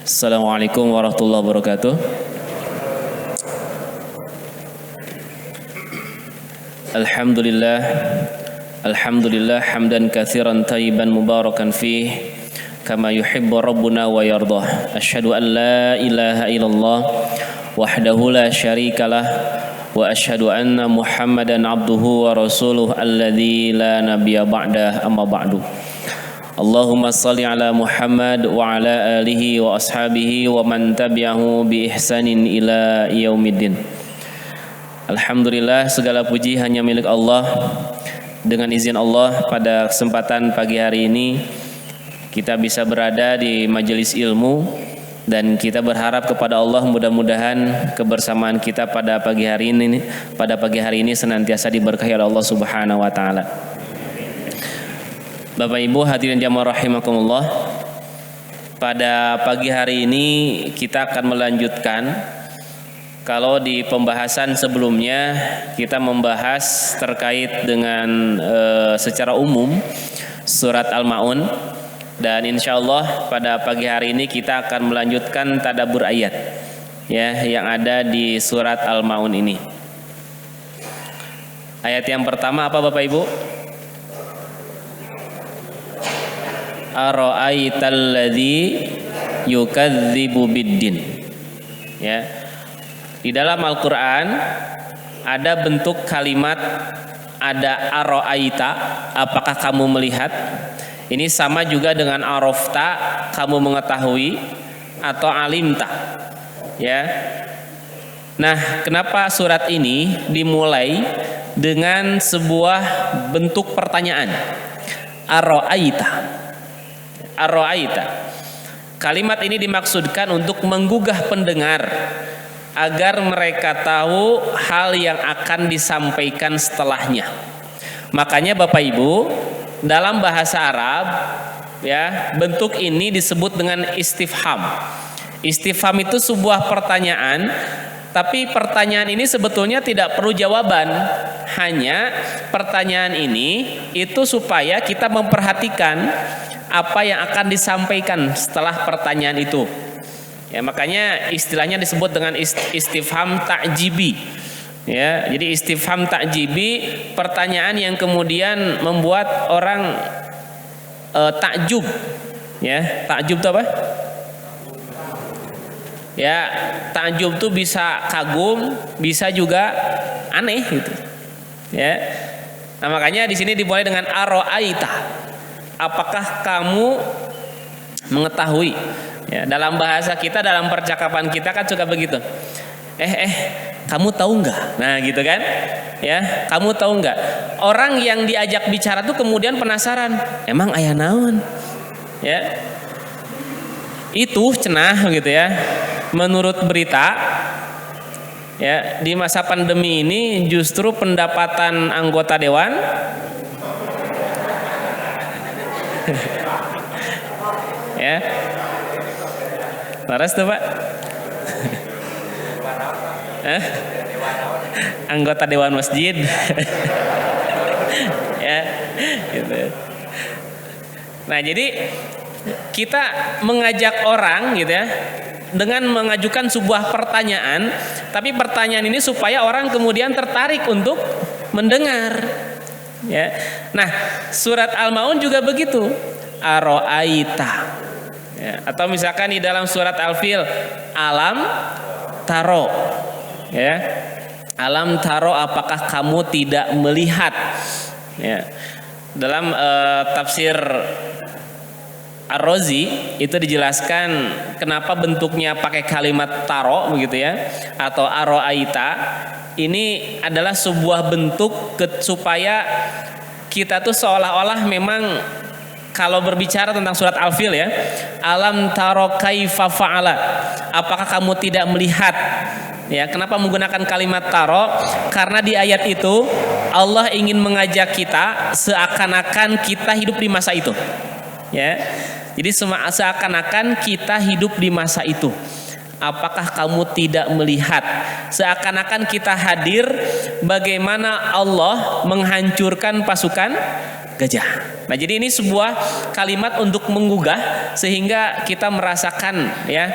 Assalamualaikum warahmatullahi wabarakatuh. Alhamdulillah, alhamdulillah hamdan katsiran thayyiban mubarakan fih kama yuhibbu rabbuna wa yardah. Asyhadu an la ilaha illallah wahdahu la syarikalah wa asyhadu anna Muhammadan abduhu wa rasuluh alladzi la nabiyya ba'dah, amma ba'du. Allahumma salli ala Muhammad wa ala alihi wa ashabihi wa man tabi'ahu bi ihsanin ila yaumiddin. Alhamdulillah, segala puji hanya milik Allah. Dengan izin Allah, pada kesempatan pagi hari ini kita bisa berada di majelis ilmu, dan kita berharap kepada Allah mudah-mudahan kebersamaan kita pada pagi hari ini senantiasa diberkahi oleh Allah Subhanahu wa taala. Bapak Ibu hadirin jamaah rahimakumullah, pada pagi hari ini kita akan melanjutkan. Kalau di pembahasan sebelumnya kita membahas terkait dengan secara umum surat Al-Maun, dan insya Allah pada pagi hari ini kita akan melanjutkan tadabbur ayat ya yang ada di surat Al-Maun ini. Ayat yang pertama apa Bapak Ibu? Ara'aital ladzi yukadzibu biddin. Ya. Di dalam Al-Qur'an ada bentuk kalimat, ada ara'aita, apakah kamu melihat? Ini sama juga dengan arafta, kamu mengetahui, atau alimta. Ya. Nah, kenapa surat ini dimulai dengan sebuah bentuk pertanyaan? Ara'aita. Ar-ra'aita. Kalimat ini dimaksudkan untuk menggugah pendengar agar mereka tahu hal yang akan disampaikan setelahnya. Makanya Bapak Ibu, dalam bahasa Arab ya, bentuk ini disebut dengan istifham. Istifham itu sebuah pertanyaan, tapi pertanyaan ini sebetulnya tidak perlu jawaban. Hanya pertanyaan ini itu supaya kita memperhatikan apa yang akan disampaikan setelah pertanyaan itu. Ya, makanya istilahnya disebut dengan istifham ta'jibi. Ya, jadi istifham ta'jibi, pertanyaan yang kemudian membuat orang takjub. Ya, takjub itu apa? Ya, takjub itu bisa kagum, bisa juga aneh gitu. Ya. Nah, makanya di sini dimulai dengan ara'aita. Apakah kamu mengetahui? Ya, dalam bahasa kita, dalam percakapan kita kan suka begitu. Kamu tahu nggak? Nah, gitu kan? Ya, kamu tahu nggak? Orang yang diajak bicara tuh kemudian penasaran. Emang aya naon? Ya, itu cenah gitu ya. Menurut berita, ya di masa pandemi ini justru pendapatan anggota dewan ya, laras tuh Pak. Anggota dewan masjid. Ya, gitu. Nah, jadi kita mengajak orang gitu ya, dengan mengajukan sebuah pertanyaan, tapi pertanyaan ini supaya orang kemudian tertarik untuk mendengar. Ya. Nah, surat Al-Maun juga begitu. Ara'aita. Ya, atau misalkan di dalam surat Al-Fil, alam taro. Ya. Alam taro, apakah kamu tidak melihat? Ya. Dalam tafsir Ar-Razi itu dijelaskan kenapa bentuknya pakai kalimat taro begitu ya, atau ara'aita. Ini adalah sebuah bentuk supaya kita tuh seolah-olah memang kalau berbicara tentang surat Al-Fil ya, alam taro kaifa fa'ala, apakah kamu tidak melihat? Ya, kenapa menggunakan kalimat taro? Karena di ayat itu Allah ingin mengajak kita seakan-akan kita hidup di masa itu. Ya. Jadi seakan-akan kita hidup di masa itu. Apakah kamu tidak melihat? Seakan-akan kita hadir bagaimana Allah menghancurkan pasukan gajah. Nah, jadi ini sebuah kalimat untuk menggugah sehingga kita merasakan ya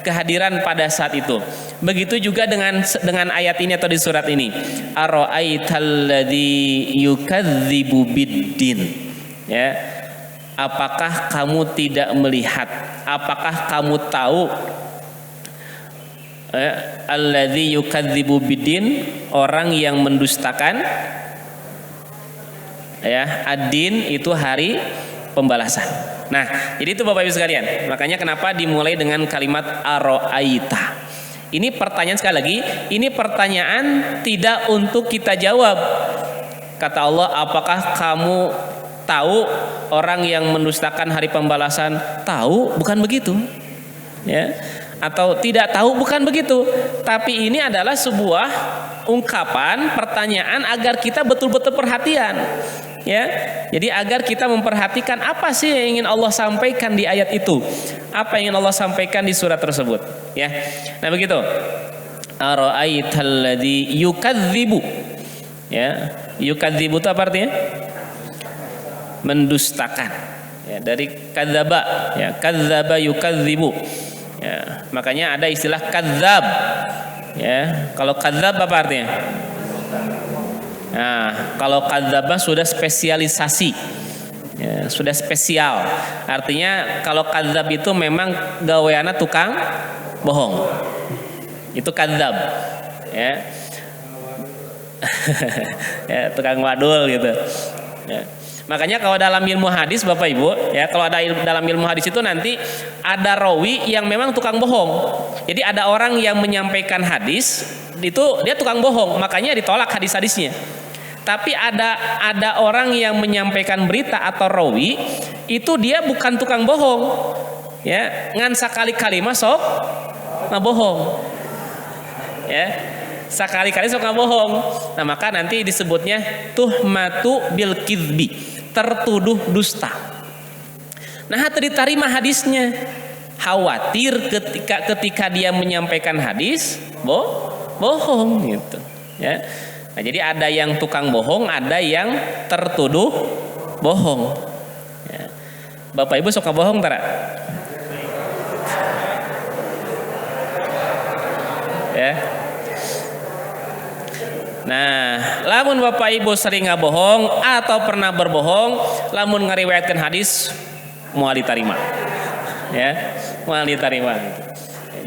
kehadiran pada saat itu. Begitu juga dengan ayat ini atau di surat ini. Ara'aitalladzi yukadzibu biddin. Ya. Apakah kamu tidak melihat? Apakah kamu tahu? Alladzi yukadzibu biddin, orang yang mendustakan ya, ad-din itu hari pembalasan. Nah, jadi itu Bapak Ibu sekalian. Makanya kenapa dimulai dengan kalimat ara'aita. Ini pertanyaan, sekali lagi, ini pertanyaan tidak untuk kita jawab. Kata Allah, apakah kamu tahu orang yang mendustakan hari pembalasan? Tahu, bukan begitu. Ya. Atau tidak tahu, bukan begitu. Tapi ini adalah sebuah ungkapan, pertanyaan agar kita betul-betul perhatian. Ya, jadi agar kita memperhatikan apa sih yang ingin Allah sampaikan di ayat itu, apa yang ingin Allah sampaikan di surat tersebut. Ya, nah begitu. Ara'aitalladzi yukadzibu. Ya, yukadzibu itu apa artinya? Mendustakan. Ya, dari kadzaba. Ya, kadzaba yukadzibu. Ya, makanya ada istilah kadzab. Ya, kalau kadzab apa artinya? Nah, kalau kadzaba sudah spesialisasi, ya, sudah spesial. Artinya kalau kadzab itu memang gaweana tukang bohong. Itu kadzab, ya. Ya, tukang wadul gitu. Ya. Makanya kalau dalam ilmu hadis Bapak Ibu, ya, kalau ada dalam ilmu hadis itu nanti ada rawi yang memang tukang bohong. Jadi ada orang yang menyampaikan hadis itu dia tukang bohong, makanya ditolak hadis-hadisnya. Tapi ada orang yang menyampaikan berita atau rawi itu dia bukan tukang bohong, ya, ngan sakali-kali masuk ngabohong, ya, sakali-kali sok ngabohong. Nah, maka nanti disebutnya tuhmatu bil kizbi, tertuduh dusta. Nah, diterima hadisnya, khawatir ketika dia menyampaikan hadis bohong gitu, ya. Nah, jadi ada yang tukang bohong, ada yang tertuduh bohong. Ya. Bapak Ibu suka bohong tara? Ya. Nah, lamun Bapak Ibu sering ngabohong atau pernah berbohong, lamun ngariwayatkan hadis moal ditarima. Ya, moal ditarima.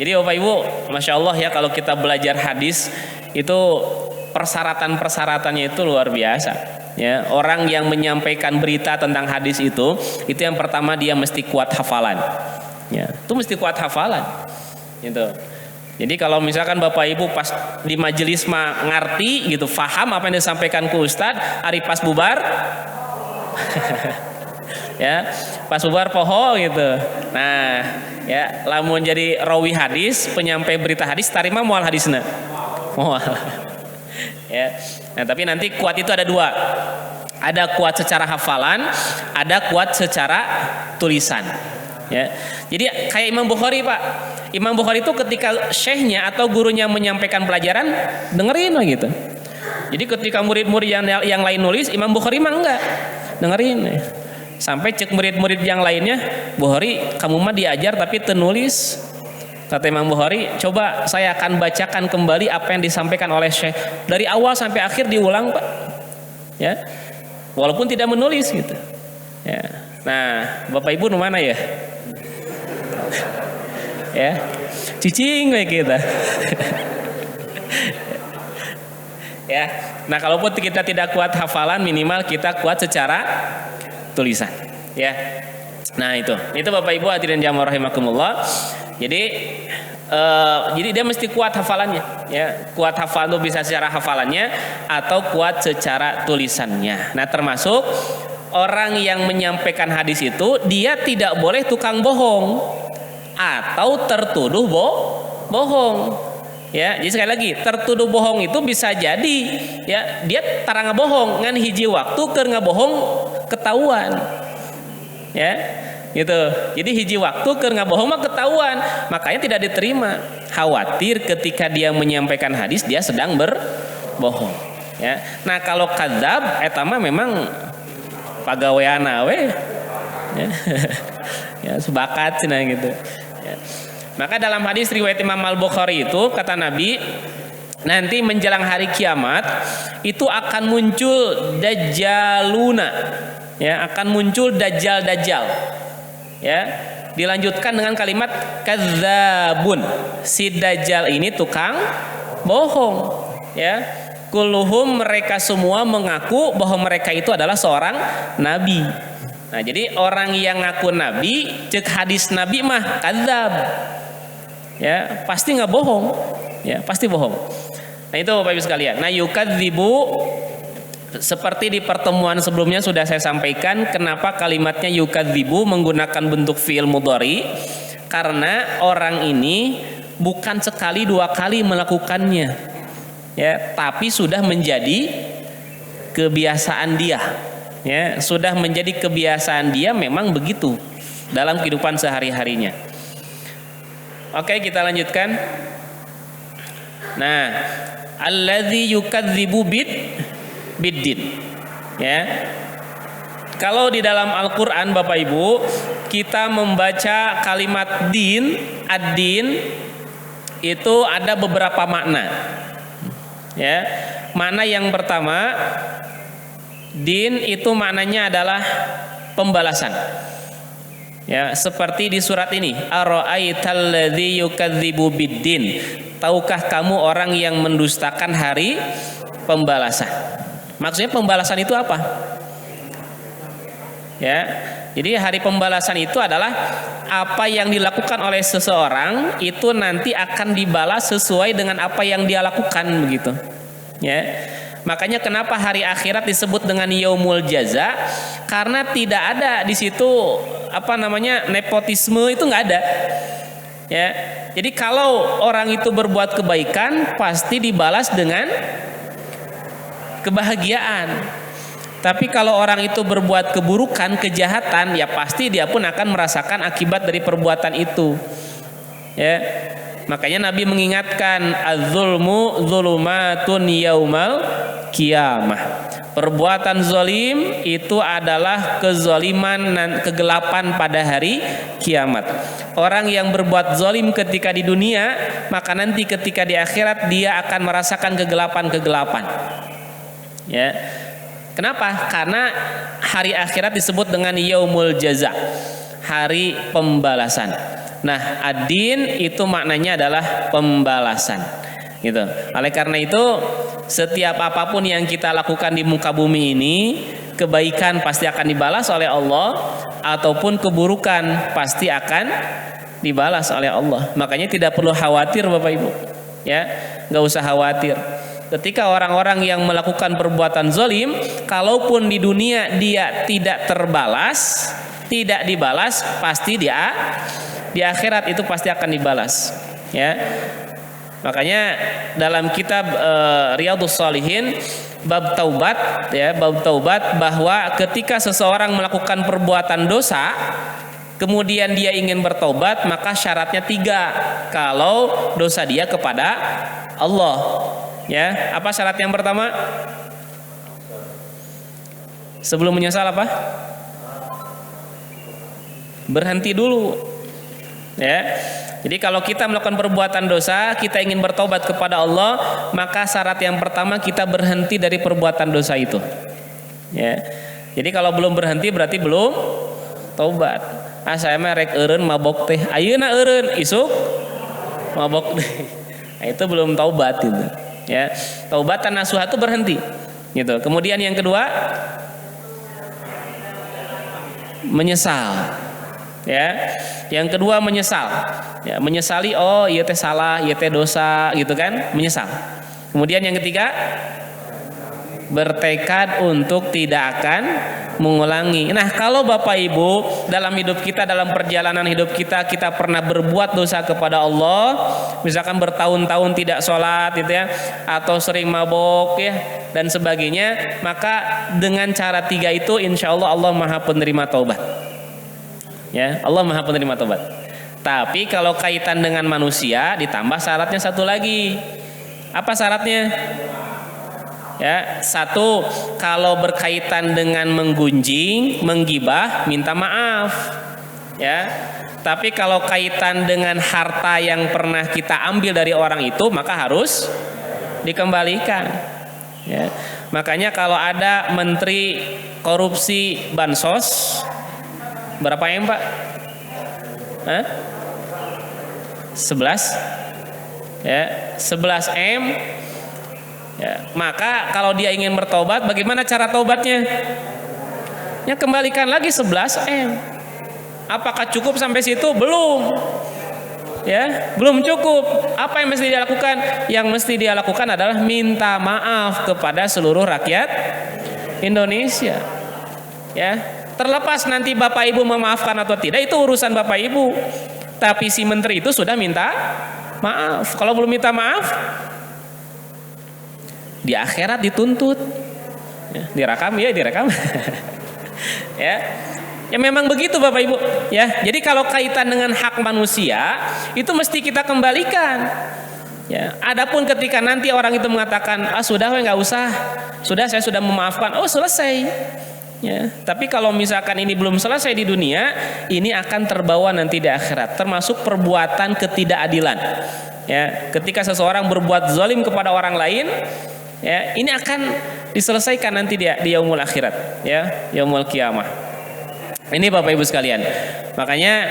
Jadi Bapak Ibu, Masya Allah ya, kalau kita belajar hadis itu persyaratan-persyaratannya itu luar biasa. Ya, orang yang menyampaikan berita tentang hadis itu yang pertama dia mesti kuat hafalan. Ya, itu mesti kuat hafalan. Gitu. Jadi kalau misalkan Bapak Ibu pas di majelis mah ngerti gitu, faham apa yang disampaikan ke Ustadz, ari pas bubar, ya, pas bubar poho gitu. Nah, ya, lamun jadi rawi hadis, penyampai berita hadis, tarima mual hadisna, mual. Ya. Nah, tapi nanti kuat itu ada dua. Ada kuat secara hafalan, ada kuat secara tulisan. Ya. Jadi kayak Imam Bukhari, Pak. Imam Bukhari itu ketika syekhnya atau gurunya menyampaikan pelajaran, dengerin lah gitu. Jadi ketika murid-murid yang lain nulis, Imam Bukhari mah enggak, dengerin. Sampai cek murid-murid yang lainnya, Bukhari kamu mah diajar tapi tenulis. Kata Imam Bukhari, coba saya akan bacakan kembali apa yang disampaikan oleh Syekh dari awal sampai akhir, diulang Pak, ya, walaupun tidak menulis gitu, ya. Nah, Bapak Ibu mana ya, ya, cicing kayak kita, ya. Nah, kalaupun kita tidak kuat hafalan, minimal kita kuat secara tulisan, ya. Nah, itu Bapak Ibu hadirin jamaah rahimakumullah. Jadi dia mesti kuat hafalannya, ya. Kuat hafalan itu bisa secara hafalannya atau kuat secara tulisannya. Nah, termasuk orang yang menyampaikan hadis itu dia tidak boleh tukang bohong atau tertuduh bohong. Ya, jadi sekali lagi, tertuduh bohong itu bisa jadi ya dia tarang ngabohong ngan hiji waktu keur ngabohong ketahuan. Ya. Gitu. Jadi hiji waktu keur ngabohong mah ketahuan, makanya tidak diterima. Khawatir ketika dia menyampaikan hadis dia sedang berbohong, ya. Nah, kalau kadzab eta mah memang pagaweana we. Ya, ya sebakat cina gitu. Ya. Maka dalam hadis riwayat Imam Al-Bukhari itu kata Nabi, nanti menjelang hari kiamat itu akan muncul dajjaluna, ya akan muncul dajjal. Ya, dilanjutkan dengan kalimat kadzabun. Si dajjal ini tukang bohong. Ya, kulluhum mereka semua mengaku bahwa mereka itu adalah seorang nabi. Nah, jadi orang yang ngaku nabi, cek hadis Nabi mah kadzab. Ya, pasti nggak bohong. Ya, pasti bohong. Nah, itu Bapak Ibu sekalian. Nah, yukadzibu seperti di pertemuan sebelumnya sudah saya sampaikan kenapa kalimatnya yukadzibu menggunakan bentuk fi'il mudhari, karena orang ini bukan sekali dua kali melakukannya. Ya, tapi sudah menjadi kebiasaan dia. Ya, sudah menjadi kebiasaan dia memang begitu dalam kehidupan sehari-harinya. Oke, kita lanjutkan. Nah, alladzi yukadzibu biddin. Ya. Kalau di dalam Al-Qur'an Bapak Ibu, kita membaca kalimat din, ad-din itu ada beberapa makna. Ya. Makna yang pertama, din itu maknanya adalah pembalasan. Ya, seperti di surat ini, ara'aital ladzi yukadzibu biddin. Tahukah kamu orang yang mendustakan hari pembalasan? Maksudnya pembalasan itu apa? Ya. Jadi hari pembalasan itu adalah apa yang dilakukan oleh seseorang itu nanti akan dibalas sesuai dengan apa yang dia lakukan begitu. Ya. Makanya kenapa hari akhirat disebut dengan yaumul jaza? Karena tidak ada di situ nepotisme, itu nggak ada. Ya. Jadi kalau orang itu berbuat kebaikan pasti dibalas dengan kebahagiaan. Tapi kalau orang itu berbuat keburukan, kejahatan, ya pasti dia pun akan merasakan akibat dari perbuatan itu. Ya. Makanya Nabi mengingatkan az-zulmu zulumatun yaumal qiyamah. Perbuatan zalim itu adalah kezaliman dan kegelapan pada hari kiamat. Orang yang berbuat zalim ketika di dunia, maka nanti ketika di akhirat dia akan merasakan kegelapan-kegelapan. Ya. Kenapa? Karena hari akhirat disebut dengan yaumul jaza, hari pembalasan. Nah, ad-din itu maknanya adalah pembalasan. Gitu. Oleh karena itu, setiap apapun yang kita lakukan di muka bumi ini, kebaikan pasti akan dibalas oleh Allah, ataupun keburukan pasti akan dibalas oleh Allah. Makanya tidak perlu khawatir Bapak Ibu. Ya, nggak usah khawatir. Ketika orang-orang yang melakukan perbuatan zalim, kalaupun di dunia dia tidak terbalas, tidak dibalas, pasti dia di akhirat itu pasti akan dibalas. Ya. Makanya dalam kitab Riyadhus Shalihin bab taubat, ya, bab taubat, bahwa ketika seseorang melakukan perbuatan dosa kemudian dia ingin bertobat, maka syaratnya 3 kalau dosa dia kepada Allah. Ya, apa syarat yang pertama? Sebelum menyesal apa? Berhenti dulu. Ya. Jadi kalau kita melakukan perbuatan dosa, kita ingin bertobat kepada Allah, maka syarat yang pertama kita berhenti dari perbuatan dosa itu. Ya. Jadi kalau belum berhenti berarti belum taubat. Saya mah rek eureun mabok teh. Ayeuna eureun, isuk mabok teh. Nah, itu belum taubat gitu. Ya. Taubatan nasuha itu berhenti. Gitu. Kemudian yang kedua, menyesal. Ya, yang kedua menyesal. Ya, menyesali, oh iya teh salah, iya teh dosa, gitu kan? Menyesal. Kemudian yang ketiga, bertekad untuk tidak akan mengulangi. Nah, kalau Bapak Ibu dalam hidup kita, dalam perjalanan hidup kita, kita pernah berbuat dosa kepada Allah, misalkan bertahun-tahun tidak sholat, gitu ya, atau sering mabok, ya, dan sebagainya, maka dengan cara 3 itu, insya Allah Allah Maha Penerima Taubat. Ya, Allah Maha Penerima Taubat. Tapi kalau kaitan dengan manusia ditambah syaratnya 1 lagi. Apa syaratnya? Ya, satu, kalau berkaitan dengan menggunjing, menggibah, minta maaf. Ya. Tapi kalau kaitan dengan harta yang pernah kita ambil dari orang itu, maka harus dikembalikan. Ya. Makanya kalau ada menteri korupsi bansos, berapa M, Pak? 11? Ya, 11 M. Ya, maka kalau dia ingin bertobat, bagaimana cara tobatnya? Ya, kembalikan lagi 11 M. Apakah cukup sampai situ? Belum. Ya, belum cukup. Apa yang mesti dilakukan? Yang mesti dia lakukan adalah minta maaf kepada seluruh rakyat Indonesia. Ya, terlepas nanti Bapak Ibu memaafkan atau tidak, itu urusan Bapak Ibu. Tapi si menteri itu sudah minta maaf. Kalau belum minta maaf, di akhirat dituntut. Ya, direkam. Ya. Ya memang begitu Bapak Ibu. Ya, jadi kalau kaitan dengan hak manusia itu mesti kita kembalikan. Ya, adapun ketika nanti orang itu mengatakan, sudah nggak usah, sudah saya sudah memaafkan, selesai. Ya, tapi kalau misalkan ini belum selesai di dunia, ini akan terbawa nanti di akhirat, termasuk perbuatan ketidakadilan. Ya, ketika seseorang berbuat zalim kepada orang lain, ya, ini akan diselesaikan nanti di yaumul akhirat, ya, yaumul kiamah. Ini Bapak Ibu sekalian. Makanya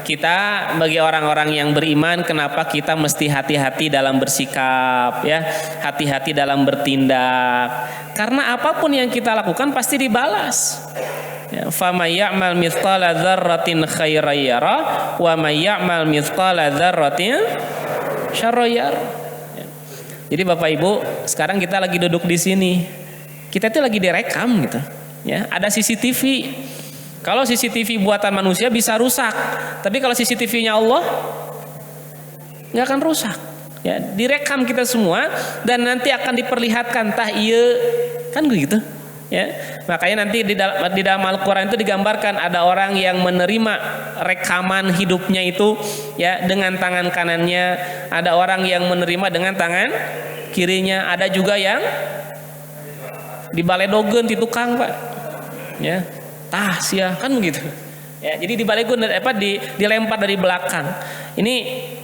kita bagi orang-orang yang beriman, kenapa kita mesti hati-hati dalam bersikap, ya, hati-hati dalam bertindak. Karena apapun yang kita lakukan pasti dibalas. Ya, faman ya'mal mithqala dzarratin khairan yarah wa may ya'mal mithqala dzarratin syarran yarah. Jadi Bapak Ibu, sekarang kita lagi duduk di sini. Kita itu lagi direkam gitu. Ya, ada CCTV. Kalau CCTV buatan manusia bisa rusak, tapi kalau CCTV-nya Allah nggak akan rusak. Ya, direkam kita semua dan nanti akan diperlihatkan kan begitu. Ya, makanya nanti di dalam Al-Quran itu digambarkan ada orang yang menerima rekaman hidupnya itu, ya, dengan tangan kanannya, ada orang yang menerima dengan tangan kirinya, ada juga yang dibaledogen di tukang, Pak. Ya. Sia kan begitu. Ya, jadi dilempar dari belakang.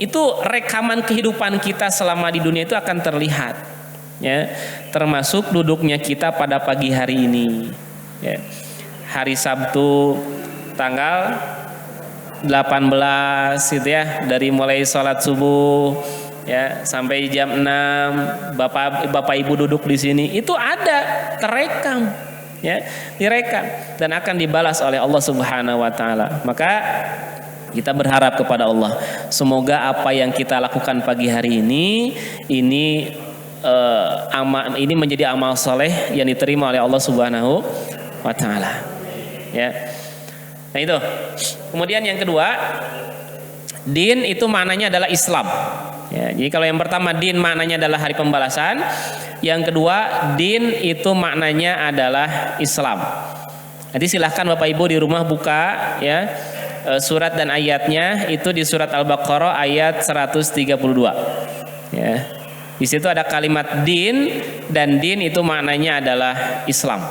Itu rekaman kehidupan kita selama di dunia itu akan terlihat. Ya, termasuk duduknya kita pada pagi hari ini. Ya. Hari Sabtu tanggal 18 gitu ya, dari mulai sholat subuh ya sampai jam 6 Bapak Ibu duduk di sini, itu ada terekam. Ya, direkam dan akan dibalas oleh Allah Subhanahu wa taala. Maka kita berharap kepada Allah, semoga apa yang kita lakukan pagi hari ini menjadi amal soleh yang diterima oleh Allah Subhanahu wa taala. Ya. Nah itu. Kemudian yang kedua, din itu maknanya adalah Islam. Ya, jadi kalau yang pertama din maknanya adalah hari pembalasan, yang kedua din itu maknanya adalah Islam. Nanti silahkan Bapak Ibu di rumah buka, ya, surat dan ayatnya itu di surat Al-Baqarah ayat 132. Ya, di situ ada kalimat din dan din itu maknanya adalah Islam.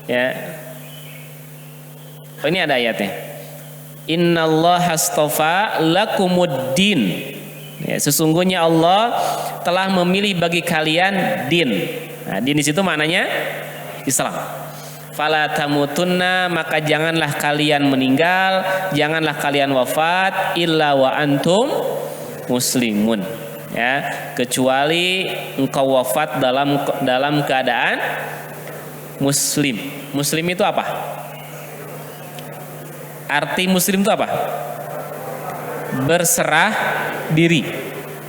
Ya, ini ada ayatnya. Innallaha astafa lakumuddin. Ya, sesungguhnya Allah telah memilih bagi kalian din. Nah, din di situ maknanya Islam. Fala tamutunna, maka janganlah kalian meninggal, janganlah kalian wafat illa wa antum muslimun. Ya, kecuali engkau wafat dalam keadaan muslim. Muslim itu apa? Arti muslim itu apa? Berserah diri.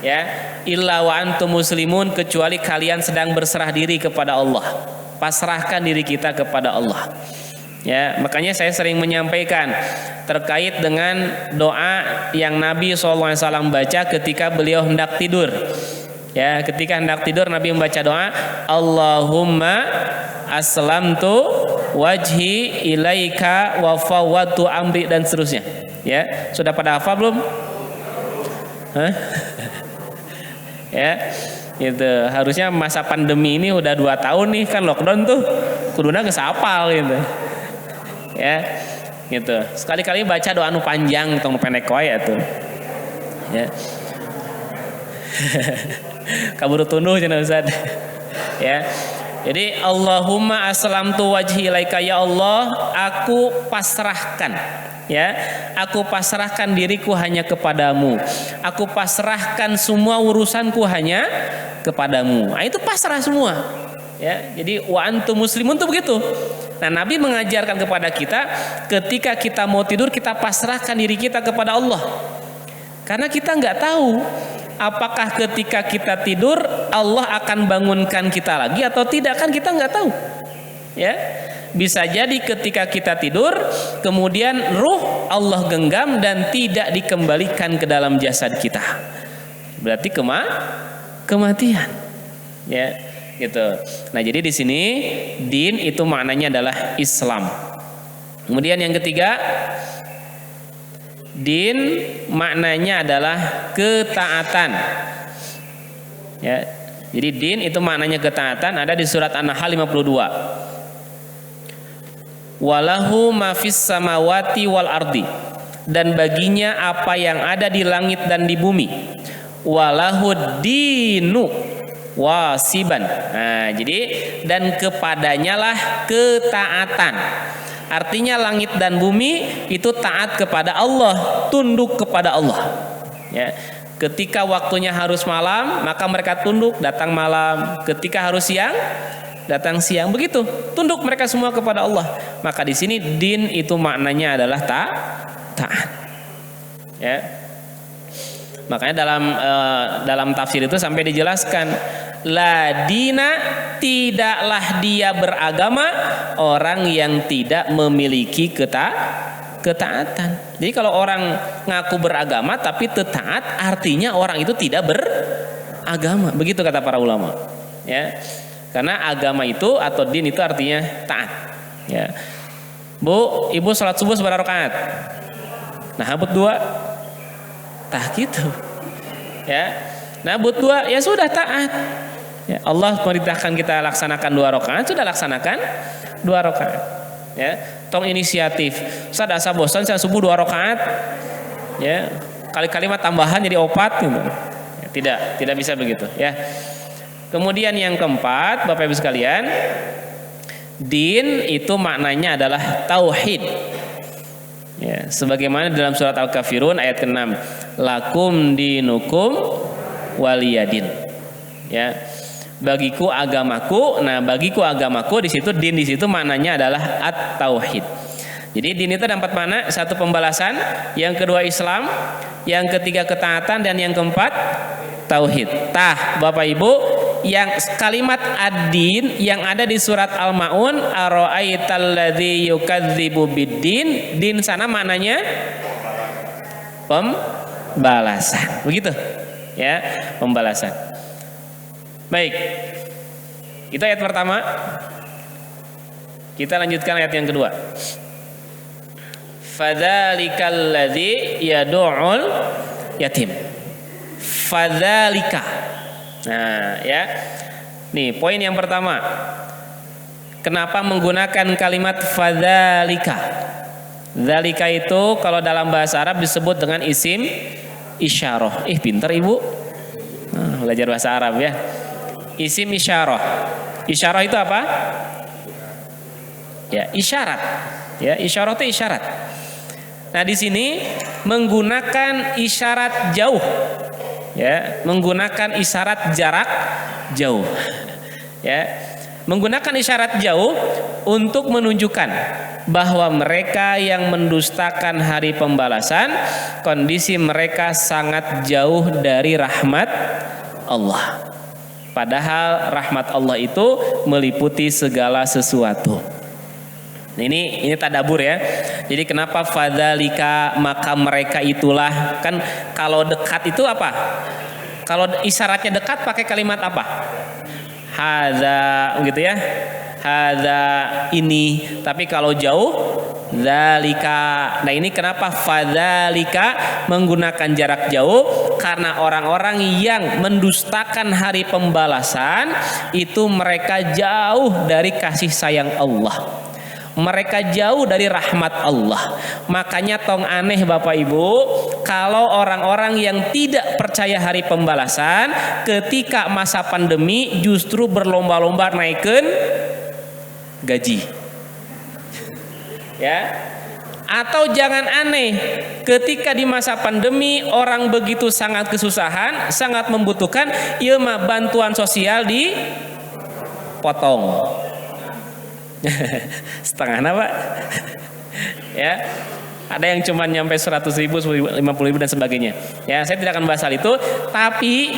Ya, illa wa antum muslimun, kecuali kalian sedang berserah diri kepada Allah. Pasrahkan diri kita kepada Allah. Ya, makanya saya sering menyampaikan terkait dengan doa yang Nabi SAW baca ketika beliau hendak tidur. Ya, ketika hendak tidur Nabi membaca doa, Allahumma aslamtu wajhi ilaika wa fawwadtu amri, dan seterusnya. Ya, sudah pada hafal belum? Hah? Ya. Gitu. Harusnya masa pandemi ini udah 2 tahun nih kan lockdown tuh. Kuduna geus apal gitu. Ya. Gitu. Sekali-kali baca doa nu panjang tong pendek wae atuh. Ya. Kaburu tunduh cenah Ustaz. Ya. Jadi Allahumma aslamtu wajhi ilaika, ya Allah, aku pasrahkan, ya, aku pasrahkan diriku hanya kepadamu, aku pasrahkan semua urusanku hanya kepadamu. Nah, itu pasrah semua, ya. Jadi wa antum muslimun tuh begitu. Nah, Nabi mengajarkan kepada kita ketika kita mau tidur kita pasrahkan diri kita kepada Allah, karena kita nggak tahu apakah ketika kita tidur Allah akan bangunkan kita lagi atau tidak, kan kita nggak tahu, ya. Bisa jadi ketika kita tidur kemudian ruh Allah genggam dan tidak dikembalikan ke dalam jasad kita, berarti kematian, ya, gitu. Nah, jadi di sini din itu maknanya adalah Islam. Kemudian yang ketiga, din maknanya adalah ketaatan, ya. Jadi din itu maknanya ketaatan, ada di surat An-Nahl 52. Walahu ma fis samawati wal ardi, dan baginya apa yang ada di langit dan di bumi. Walahu dinu wasiban. Nah, jadi dan kepadanya lah ketaatan. Artinya langit dan bumi itu taat kepada Allah, tunduk kepada Allah. Ya. Ketika waktunya harus malam, maka mereka tunduk, datang malam. Ketika harus siang, datang siang. Begitu, tunduk mereka semua kepada Allah. Maka di sini din itu maknanya adalah taat. Ya. Makanya dalam tafsir itu sampai dijelaskan, la dina, tidaklah dia beragama orang yang tidak memiliki ketaatan. Jadi kalau orang ngaku beragama tapi taat, artinya orang itu tidak beragama. Begitu kata para ulama. Ya. Karena agama itu atau din itu artinya taat. Ya. Bu, ibu sholat subuh seberapa rakaat? Nah, but 2. Tah gitu. Ya. Nah, but 2 ya sudah taat. Ya, Allah memerintahkan kita laksanakan 2 rakaat, sudah laksanakan 2 rakaat. Ya, tong inisiatif. Ustaz asa bosan saya subuh 2 rakaat. Ya, kali-kalimat tambahan jadi opat gitu. Ya, tidak bisa begitu, ya. Kemudian yang keempat, Bapak Ibu sekalian, din itu maknanya adalah tauhid. Ya, sebagaimana dalam surat Al-Kafirun ayat ke-6, lakum dinukum waliyadin. Ya. Bagiku agamaku. Nah, bagiku agamaku di situ din di situ maknanya adalah at-tauhid. Jadi din itu ada 4 makna, 1 pembalasan, yang kedua Islam, yang ketiga ketaatan, dan yang keempat tauhid. Tah, Bapak Ibu, yang kalimat ad-din yang ada di surat Al-Maun, ara'aital ladzi yukadzibu bid-din, din sana maknanya pembalasan. Begitu. Ya, pembalasan. Baik. Itu ayat pertama. Kita lanjutkan ayat yang kedua. Fadzalikal ladzi yad'ul yatim. Fadzalika. Nah, ya. Nih, poin yang pertama. Kenapa menggunakan kalimat fadzalika? Dzalika itu kalau dalam bahasa Arab disebut dengan isim isyarah. Pinter Ibu. Belajar bahasa Arab ya. Isim isyarah. Isyarah itu apa? Ya, isyarat. Ya, isyarah itu isyarat. Nah, di sini menggunakan isyarat jauh. Ya, menggunakan isyarat jarak jauh. Ya, menggunakan isyarat jauh untuk menunjukkan bahwa mereka yang mendustakan hari pembalasan, kondisi mereka sangat jauh dari rahmat Allah. Padahal rahmat Allah itu meliputi segala sesuatu. Nah, ini tadabbur ya. Jadi kenapa fadzalika, maka mereka itulah, kan kalau dekat itu apa? Kalau isyaratnya dekat pakai kalimat apa? Hadza gitu ya. Hadza ini. Tapi kalau jauh Dzalika. Nah ini kenapa fadzalika menggunakan jarak jauh, karena orang-orang yang mendustakan hari pembalasan itu mereka jauh dari kasih sayang Allah. Mereka jauh dari rahmat Allah. Makanya tong aneh Bapak Ibu, kalau orang-orang yang tidak percaya hari pembalasan ketika masa pandemi justru berlomba-lomba naikkan gaji. Ya. Atau jangan aneh, ketika di masa pandemi orang begitu sangat kesusahan, sangat membutuhkan, ieu mah bantuan sosial dipotong. Setengah apa? Ya, ada yang cuma nyampe 100.000, 50.000 dan sebagainya. Ya, saya tidak akan bahas hal itu, tapi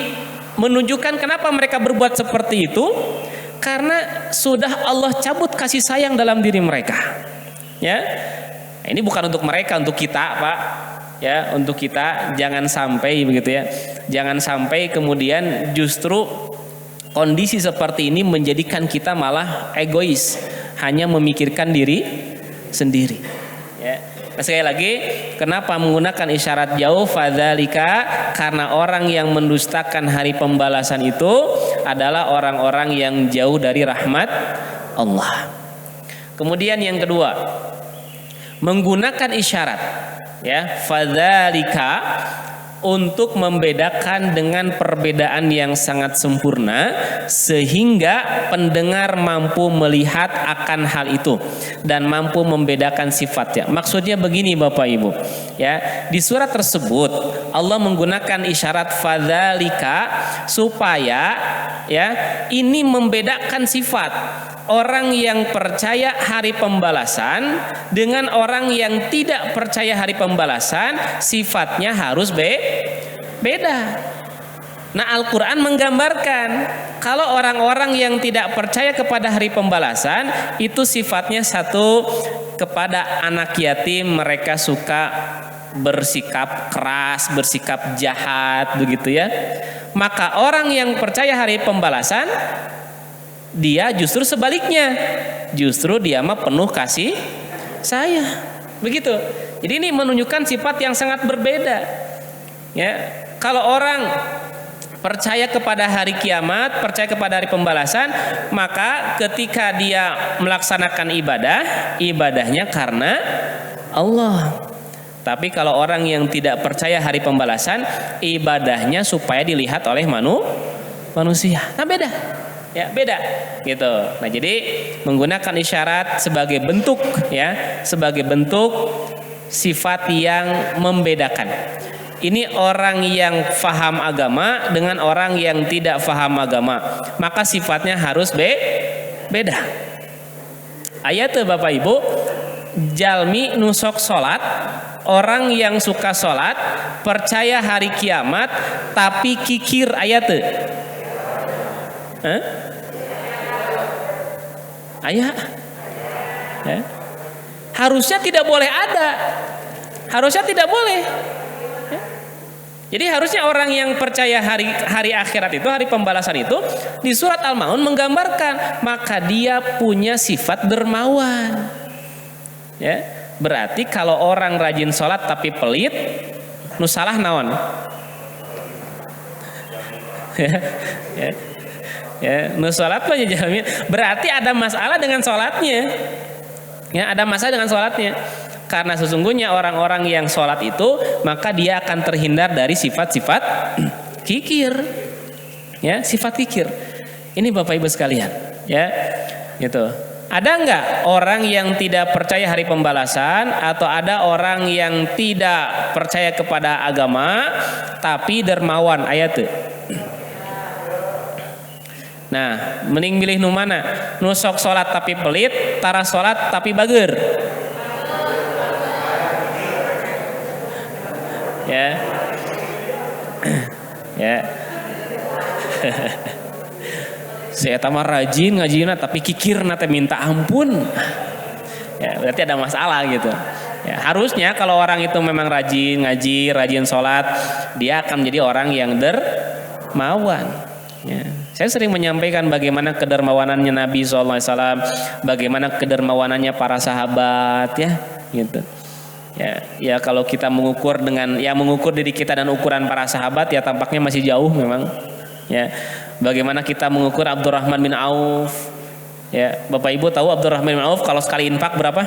menunjukkan kenapa mereka berbuat seperti itu, karena sudah Allah cabut kasih sayang dalam diri mereka. Ya, ini bukan untuk mereka, untuk kita, Pak. Ya, untuk kita jangan sampai begitu ya. Jangan sampai kemudian justru kondisi seperti ini menjadikan kita malah egois, hanya memikirkan diri sendiri. Ya. Nah, sekali lagi, kenapa menggunakan isyarat jauh? Fadzalika, karena orang yang mendustakan hari pembalasan itu adalah orang-orang yang jauh dari rahmat Allah. Kemudian yang kedua, menggunakan isyarat, ya, fadzalika, untuk membedakan dengan perbedaan yang sangat sempurna sehingga pendengar mampu melihat akan hal itu dan mampu membedakan sifatnya. Maksudnya begini Bapak Ibu, ya, di surat tersebut Allah menggunakan isyarat fadzalika supaya, ya, ini membedakan sifat orang yang percaya hari pembalasan dengan orang yang tidak percaya hari pembalasan. Sifatnya harus beda. Nah, Al-Quran menggambarkan kalau orang-orang yang tidak percaya kepada hari pembalasan itu sifatnya satu, kepada anak yatim mereka suka bersikap keras, bersikap jahat, begitu ya. Maka orang yang percaya hari pembalasan, dia justru sebaliknya, justru dia mah penuh kasih sayang, begitu. Jadi ini menunjukkan sifat yang sangat berbeda. Ya, kalau orang percaya kepada hari kiamat, percaya kepada hari pembalasan, maka ketika dia melaksanakan ibadah, ibadahnya karena Allah. Tapi kalau orang yang tidak percaya hari pembalasan, ibadahnya supaya dilihat oleh manusia. Nah, beda. Ya, beda gitu. Nah, jadi menggunakan isyarat sebagai bentuk, ya, sebagai bentuk sifat yang membedakan. Ini orang yang faham agama dengan orang yang tidak faham agama, maka sifatnya harus beda. Ayat Bapak Ibu, jalmi nusok salat, orang yang suka salat, percaya hari kiamat tapi kikir ayat. Ayah, ya. Harusnya tidak boleh ada, harusnya tidak boleh. Ya. Jadi harusnya orang yang percaya hari akhirat itu, hari pembalasan itu, di surat Al-Maun menggambarkan, maka dia punya sifat dermawan. Ya, berarti kalau orang rajin sholat tapi pelit, nu salah naon? Ya. Ya, nu sholat aja jamin. Berarti ada masalah dengan sholatnya. Ya, ada masalah dengan sholatnya. Karena sesungguhnya orang-orang yang sholat itu, maka dia akan terhindar dari sifat-sifat kikir. Ya, sifat kikir. Ini Bapak Ibu sekalian. Ya, gitu. Ada enggak orang yang tidak percaya hari pembalasan, atau ada orang yang tidak percaya kepada agama tapi dermawan? Ayat tuh. Nah, mending milih nu mana? Nu sok salat tapi pelit, tara salat tapi bager. Ya. Ya. Saya tamah rajin ngajina tapi kikirna teh minta ampun. Ya, berarti ada masalah gitu. Ya, harusnya kalau orang itu memang rajin ngaji, rajin sholat, dia akan menjadi orang yang dermawan. Ya. Saya sering menyampaikan bagaimana kedermawanannya Nabi SAW, bagaimana kedermawanannya para sahabat, ya, gitu. Ya kalau kita mengukur mengukur diri kita dan ukuran para sahabat, ya tampaknya masih jauh memang. Ya, bagaimana kita mengukur Abdurrahman bin Auf? Ya, Bapak Ibu tahu Abdurrahman bin Auf kalau sekali infak berapa?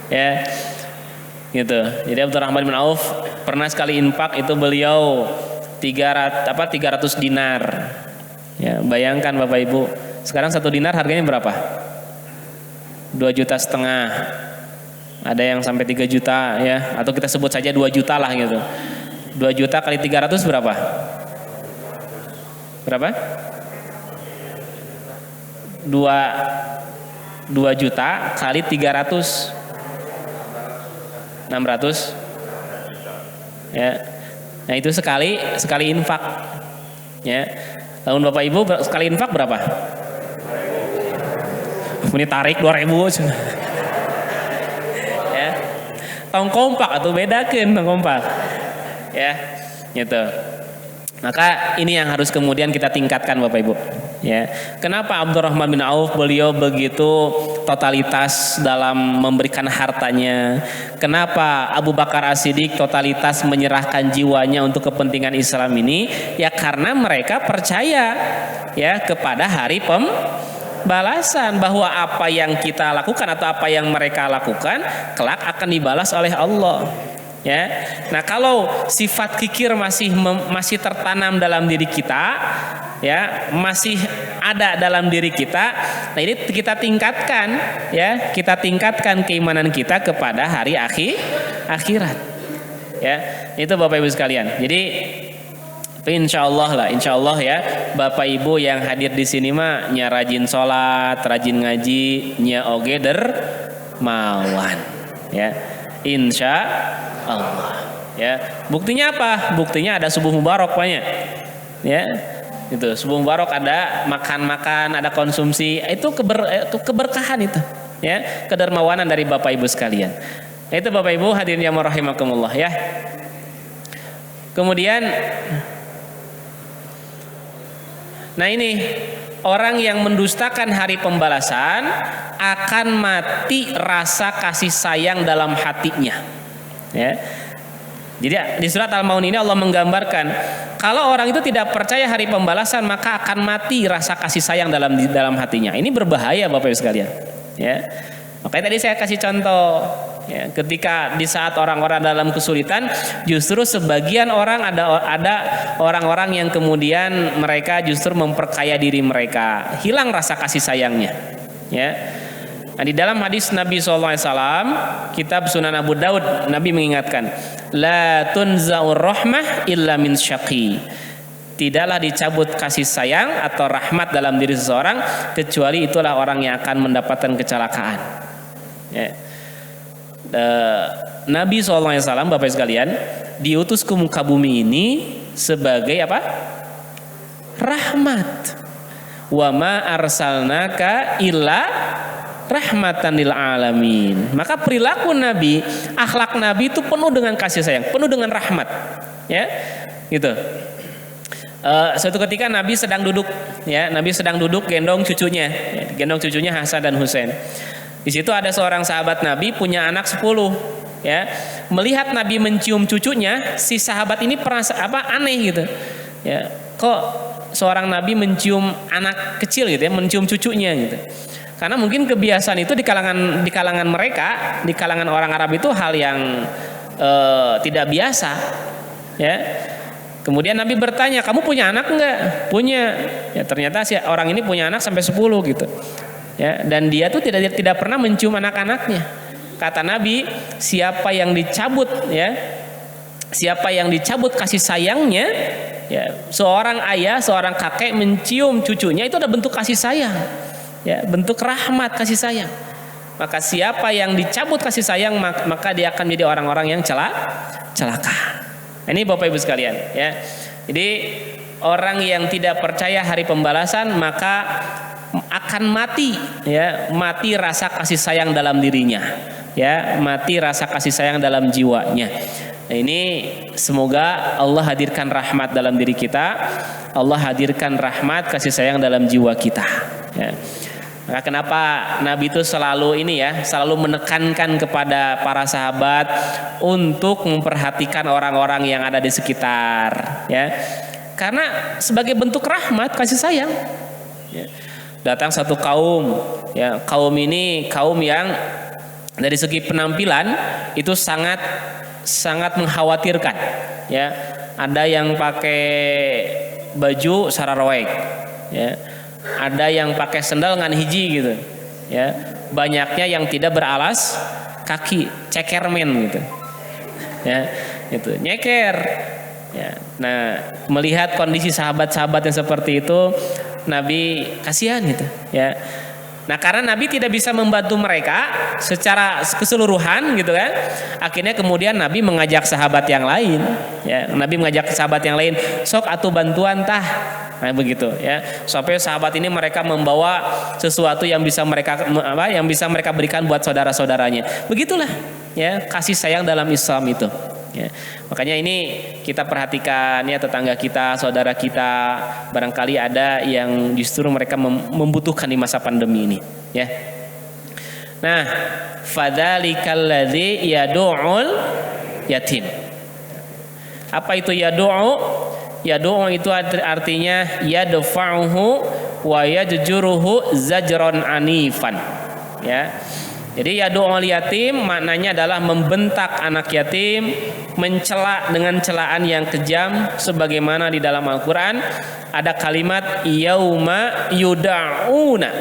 Ya, gitu. Jadi Abdurrahman bin Auf pernah sekali infak itu beliau 300 dinar. Ya, bayangkan Bapak Ibu, sekarang 1 dinar harganya berapa? 2,5 juta. Ada yang sampai 3 juta, ya, atau kita sebut saja 2 juta lah gitu. 2 juta kali 300 berapa? Berapa? 2 juta kali 300 600, ya. Nah itu sekali infak, ya. Lalu Bapak Ibu sekali infak berapa? Ini tarik 2.000, ya. Tong kompak atau bedakan tong kompak, ya, gitu. Maka ini yang harus kemudian kita tingkatkan Bapak Ibu, ya. Kenapa Abdurrahman bin Auf beliau begitu totalitas dalam memberikan hartanya? Kenapa Abu Bakar As-Siddiq totalitas menyerahkan jiwanya untuk kepentingan Islam ini? Ya karena mereka percaya, ya, kepada hari pembalasan, bahwa apa yang kita lakukan atau apa yang mereka lakukan kelak akan dibalas oleh Allah. Ya, nah kalau sifat kikir masih tertanam dalam diri kita, ya, masih ada dalam diri kita, nah ini kita tingkatkan, ya, kita tingkatkan keimanan kita kepada hari akhirat, ya, itu Bapak Ibu sekalian. Jadi insya Allah ya, Bapak Ibu yang hadir di sini mah nya rajin sholat, rajin ngaji, nya oge dermawan, ya, insya Allah, ya. Buktinya apa? Buktinya ada subuh mubarak banyak, ya, itu subuh mubarak, ada makan, ada konsumsi, itu keberkahan itu, ya, kedermawanan dari Bapak Ibu sekalian. Itu Bapak Ibu hadirin yang rahimakumullah, ya. Kemudian, nah ini orang yang mendustakan hari pembalasan akan mati rasa kasih sayang dalam hatinya. Ya. Jadi di surat Al-Maun ini Allah menggambarkan kalau orang itu tidak percaya hari pembalasan maka akan mati rasa kasih sayang dalam hatinya. Ini berbahaya Bapak Ibu sekalian. Ya. Makanya tadi saya kasih contoh. Ya, ketika di saat orang-orang dalam kesulitan, justru sebagian orang ada orang-orang yang kemudian mereka justru memperkaya diri mereka, hilang rasa kasih sayangnya. Ya. Nah, di dalam hadis Nabi SAW, kitab Sunan Abu Daud, Nabi mengingatkan, la tunza'ur rahmah illa min syaqi. Tidaklah dicabut kasih sayang atau rahmat dalam diri seseorang kecuali itulah orang yang akan mendapatkan kecelakaan. Ya. Nabi SAW, Bapak sekalian, diutus ke muka bumi ini sebagai apa? Rahmat. Wa ma arsalnaka illa rahmatan lil alamin. Maka perilaku Nabi, akhlak Nabi itu penuh dengan kasih sayang, penuh dengan rahmat, ya, gitu. Suatu ketika Nabi sedang duduk, ya, Nabi sedang duduk gendong cucunya, ya, gendong cucunya Hasan dan Husain. Di situ ada seorang sahabat Nabi punya anak 10, ya. Melihat Nabi mencium cucunya, si sahabat ini aneh gitu, ya. Kok seorang Nabi mencium anak kecil gitu, ya, mencium cucunya gitu. Karena mungkin kebiasaan itu di kalangan mereka, di kalangan orang Arab itu hal yang tidak biasa, ya. Kemudian Nabi bertanya, kamu punya anak enggak? Punya. Ya ternyata si orang ini punya anak sampai 10 gitu, ya. Dan dia tuh tidak pernah mencium anak-anaknya. Kata Nabi, siapa yang dicabut, ya, siapa yang dicabut kasih sayangnya, ya, seorang ayah, seorang kakek mencium cucunya itu ada bentuk kasih sayang. Ya, bentuk rahmat kasih sayang. Maka siapa yang dicabut kasih sayang maka dia akan menjadi orang-orang yang celaka. Ini Bapak Ibu sekalian, ya. Jadi orang yang tidak percaya hari pembalasan maka akan mati, ya, mati rasa kasih sayang dalam dirinya, ya, mati rasa kasih sayang dalam jiwanya. Nah, ini semoga Allah hadirkan rahmat dalam diri kita, Allah hadirkan rahmat kasih sayang dalam jiwa kita. Ya. Maka kenapa Nabi itu selalu ini ya, selalu menekankan kepada para sahabat untuk memperhatikan orang-orang yang ada di sekitar, ya. Karena sebagai bentuk rahmat kasih sayang. Ya. Datang satu kaum, ya, kaum ini kaum yang dari segi penampilan itu sangat mengkhawatirkan, ya. Ada yang pakai baju sararoek, ya. Ada yang pakai sendal ngan hiji gitu, ya. Banyaknya yang tidak beralas kaki, cekermen gitu, ya, itu nyeker, ya. Nah, melihat kondisi sahabat-sahabat yang seperti itu, Nabi kasihan gitu, ya. Nah, karena Nabi tidak bisa membantu mereka secara keseluruhan gitu kan, akhirnya kemudian Nabi mengajak sahabat yang lain, ya. Nabi mengajak sahabat yang lain, sok atuh bantuan tah. Nah, begitu ya. Sampai sahabat ini mereka membawa sesuatu yang bisa mereka berikan buat saudara-saudaranya. Begitulah ya kasih sayang dalam Islam itu. Ya. Makanya ini kita perhatikan ya tetangga kita, saudara kita, barangkali ada yang justru mereka membutuhkan di masa pandemi ini, ya. Nah, fadzalikal ladzi yad'ul yatim. Apa itu yad'u? Yad'u itu artinya yadfa'uhu wa yajjuruhu zajran anifan, ya. Jadi yad'ul yatim maknanya adalah membentak anak yatim, mencela dengan celaan yang kejam, sebagaimana di dalam Al-Quran ada kalimat yauma yuda'una.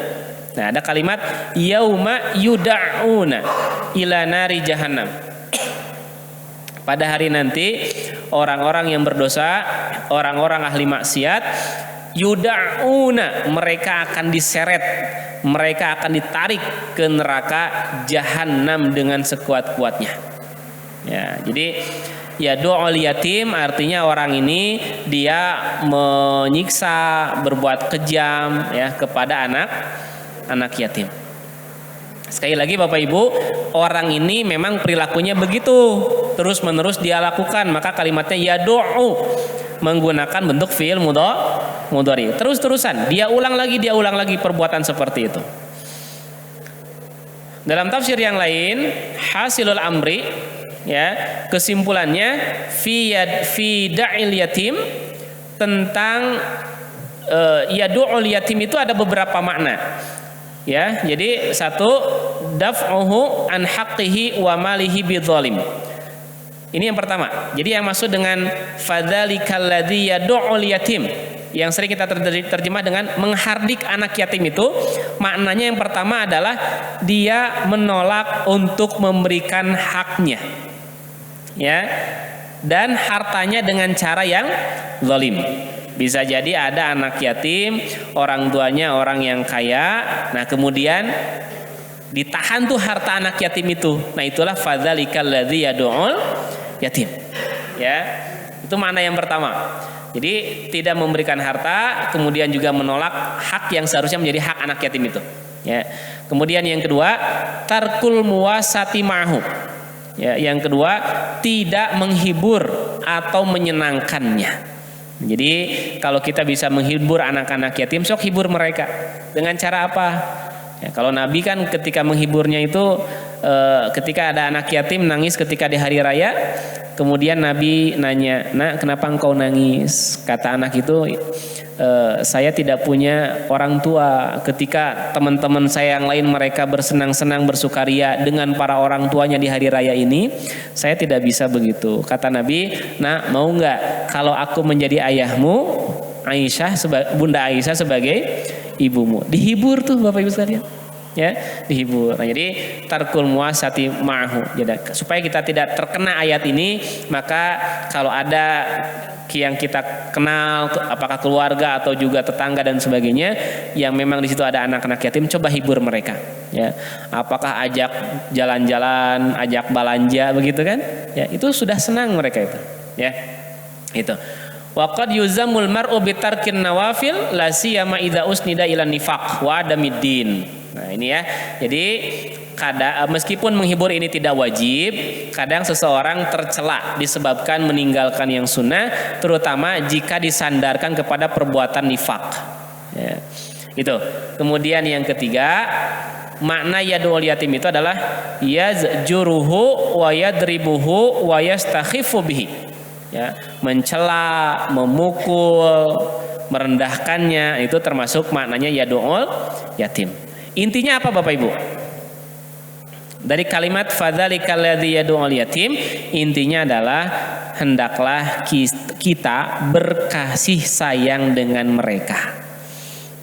Nah, ada kalimat yauma yuda'una ila nari jahannam. Pada hari nanti orang-orang yang berdosa, orang-orang ahli maksiat, yuda'una, mereka akan diseret, mereka akan ditarik ke neraka jahanam dengan sekuat-kuatnya. Ya, jadi yad'ul yatim artinya orang ini dia menyiksa, berbuat kejam ya kepada anak yatim. Sekali lagi Bapak Ibu, orang ini memang perilakunya begitu, terus-menerus dia lakukan, maka kalimatnya yad'u menggunakan bentuk fi'il mudhari. Terus-terusan dia ulang lagi perbuatan seperti itu. Dalam tafsir yang lain, hasilul amri, ya, kesimpulannya fi da'il yatim, tentang yad'ul yatim itu ada beberapa makna. Ya, jadi satu, daf'uhu an haqqihi wa malihi bidzalim. Ini yang pertama. Jadi yang maksud dengan fadzalikal ladzi yad'ul yatim, yang sering kita terjemah dengan menghardik anak yatim, itu maknanya yang pertama adalah dia menolak untuk memberikan haknya, ya, dan hartanya dengan cara yang zalim. Bisa jadi ada anak yatim, orang tuanya orang yang kaya, nah kemudian ditahan tuh harta anak yatim itu. Nah, itulah fadzalikal ladzi yad'ul yatim. Ya, itu makna yang pertama. Jadi tidak memberikan harta, kemudian juga menolak hak yang seharusnya menjadi hak anak yatim itu. Ya. Kemudian yang kedua, tarkul muwasati ma'hu. Ya, yang kedua, tidak menghibur atau menyenangkannya. Jadi kalau kita bisa menghibur anak-anak yatim, sok hibur mereka. Dengan cara apa? Ya, kalau Nabi kan ketika menghiburnya itu ketika ada anak yatim nangis ketika di hari raya, kemudian Nabi nanya, "Nak, kenapa engkau nangis?" Kata anak itu, "Saya tidak punya orang tua. Ketika teman-teman saya yang lain mereka bersenang-senang bersukaria dengan para orang tuanya di hari raya ini, saya tidak bisa begitu." Kata Nabi, "Nak, mau nggak kalau aku menjadi ayahmu, Bunda Aisyah sebagai ibumu?" Dihibur tuh Bapak Ibu sekalian, ya, dihibur. Nah, jadi tarkul muasati ma'hu. Jadi supaya kita tidak terkena ayat ini, maka kalau ada yang kita kenal, apakah keluarga atau juga tetangga dan sebagainya, yang memang di situ ada anak-anak yatim, coba hibur mereka, ya. Apakah ajak jalan-jalan, ajak belanja, begitu kan? Ya, itu sudah senang mereka itu, ya. Itu. Waqad yuzamul mar'u bitarkin nawafil la siyama idza usnida ila nifaq wa adamiddin. Nah, ini ya. Jadi meskipun menghibur ini tidak wajib, kadang seseorang tercela disebabkan meninggalkan yang sunnah, terutama jika disandarkan kepada perbuatan nifaq. Ya, itu. Kemudian yang ketiga, makna yad'ul yatim itu adalah yazjuruhu wa yadribuhu wa yastakhifu bihi. Ya, mencela, memukul, merendahkannya, itu termasuk maknanya yad'ul yatim. Intinya apa Bapak Ibu? Dari kalimat fadzalikal ladzi yad'ul yatim, intinya adalah hendaklah kita berkasih sayang dengan mereka.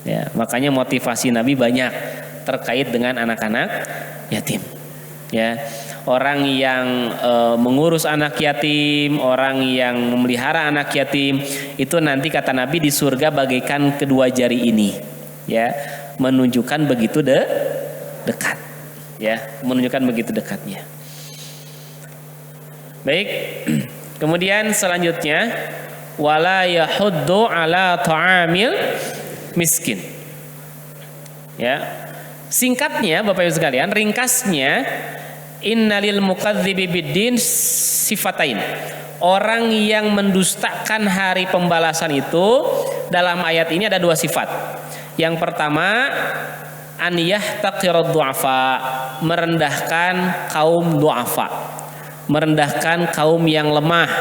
Ya, makanya motivasi Nabi banyak terkait dengan anak-anak yatim. Ya, orang yang mengurus anak yatim, orang yang memelihara anak yatim, itu nanti kata Nabi di surga bagaikan kedua jari ini. Ya, menunjukkan begitu dekat. Ya, menunjukkan begitu dekatnya. Baik. Kemudian selanjutnya, wala yahuddu ala ta'amil miskin. Ya. Singkatnya Bapak Ibu sekalian, ringkasnya, innalil mukadzibi biddin sifatain. Orang yang mendustakan hari pembalasan itu dalam ayat ini ada dua sifat. Yang pertama, an yahtaqirad du'afa, merendahkan kaum du'afa, merendahkan kaum yang lemah,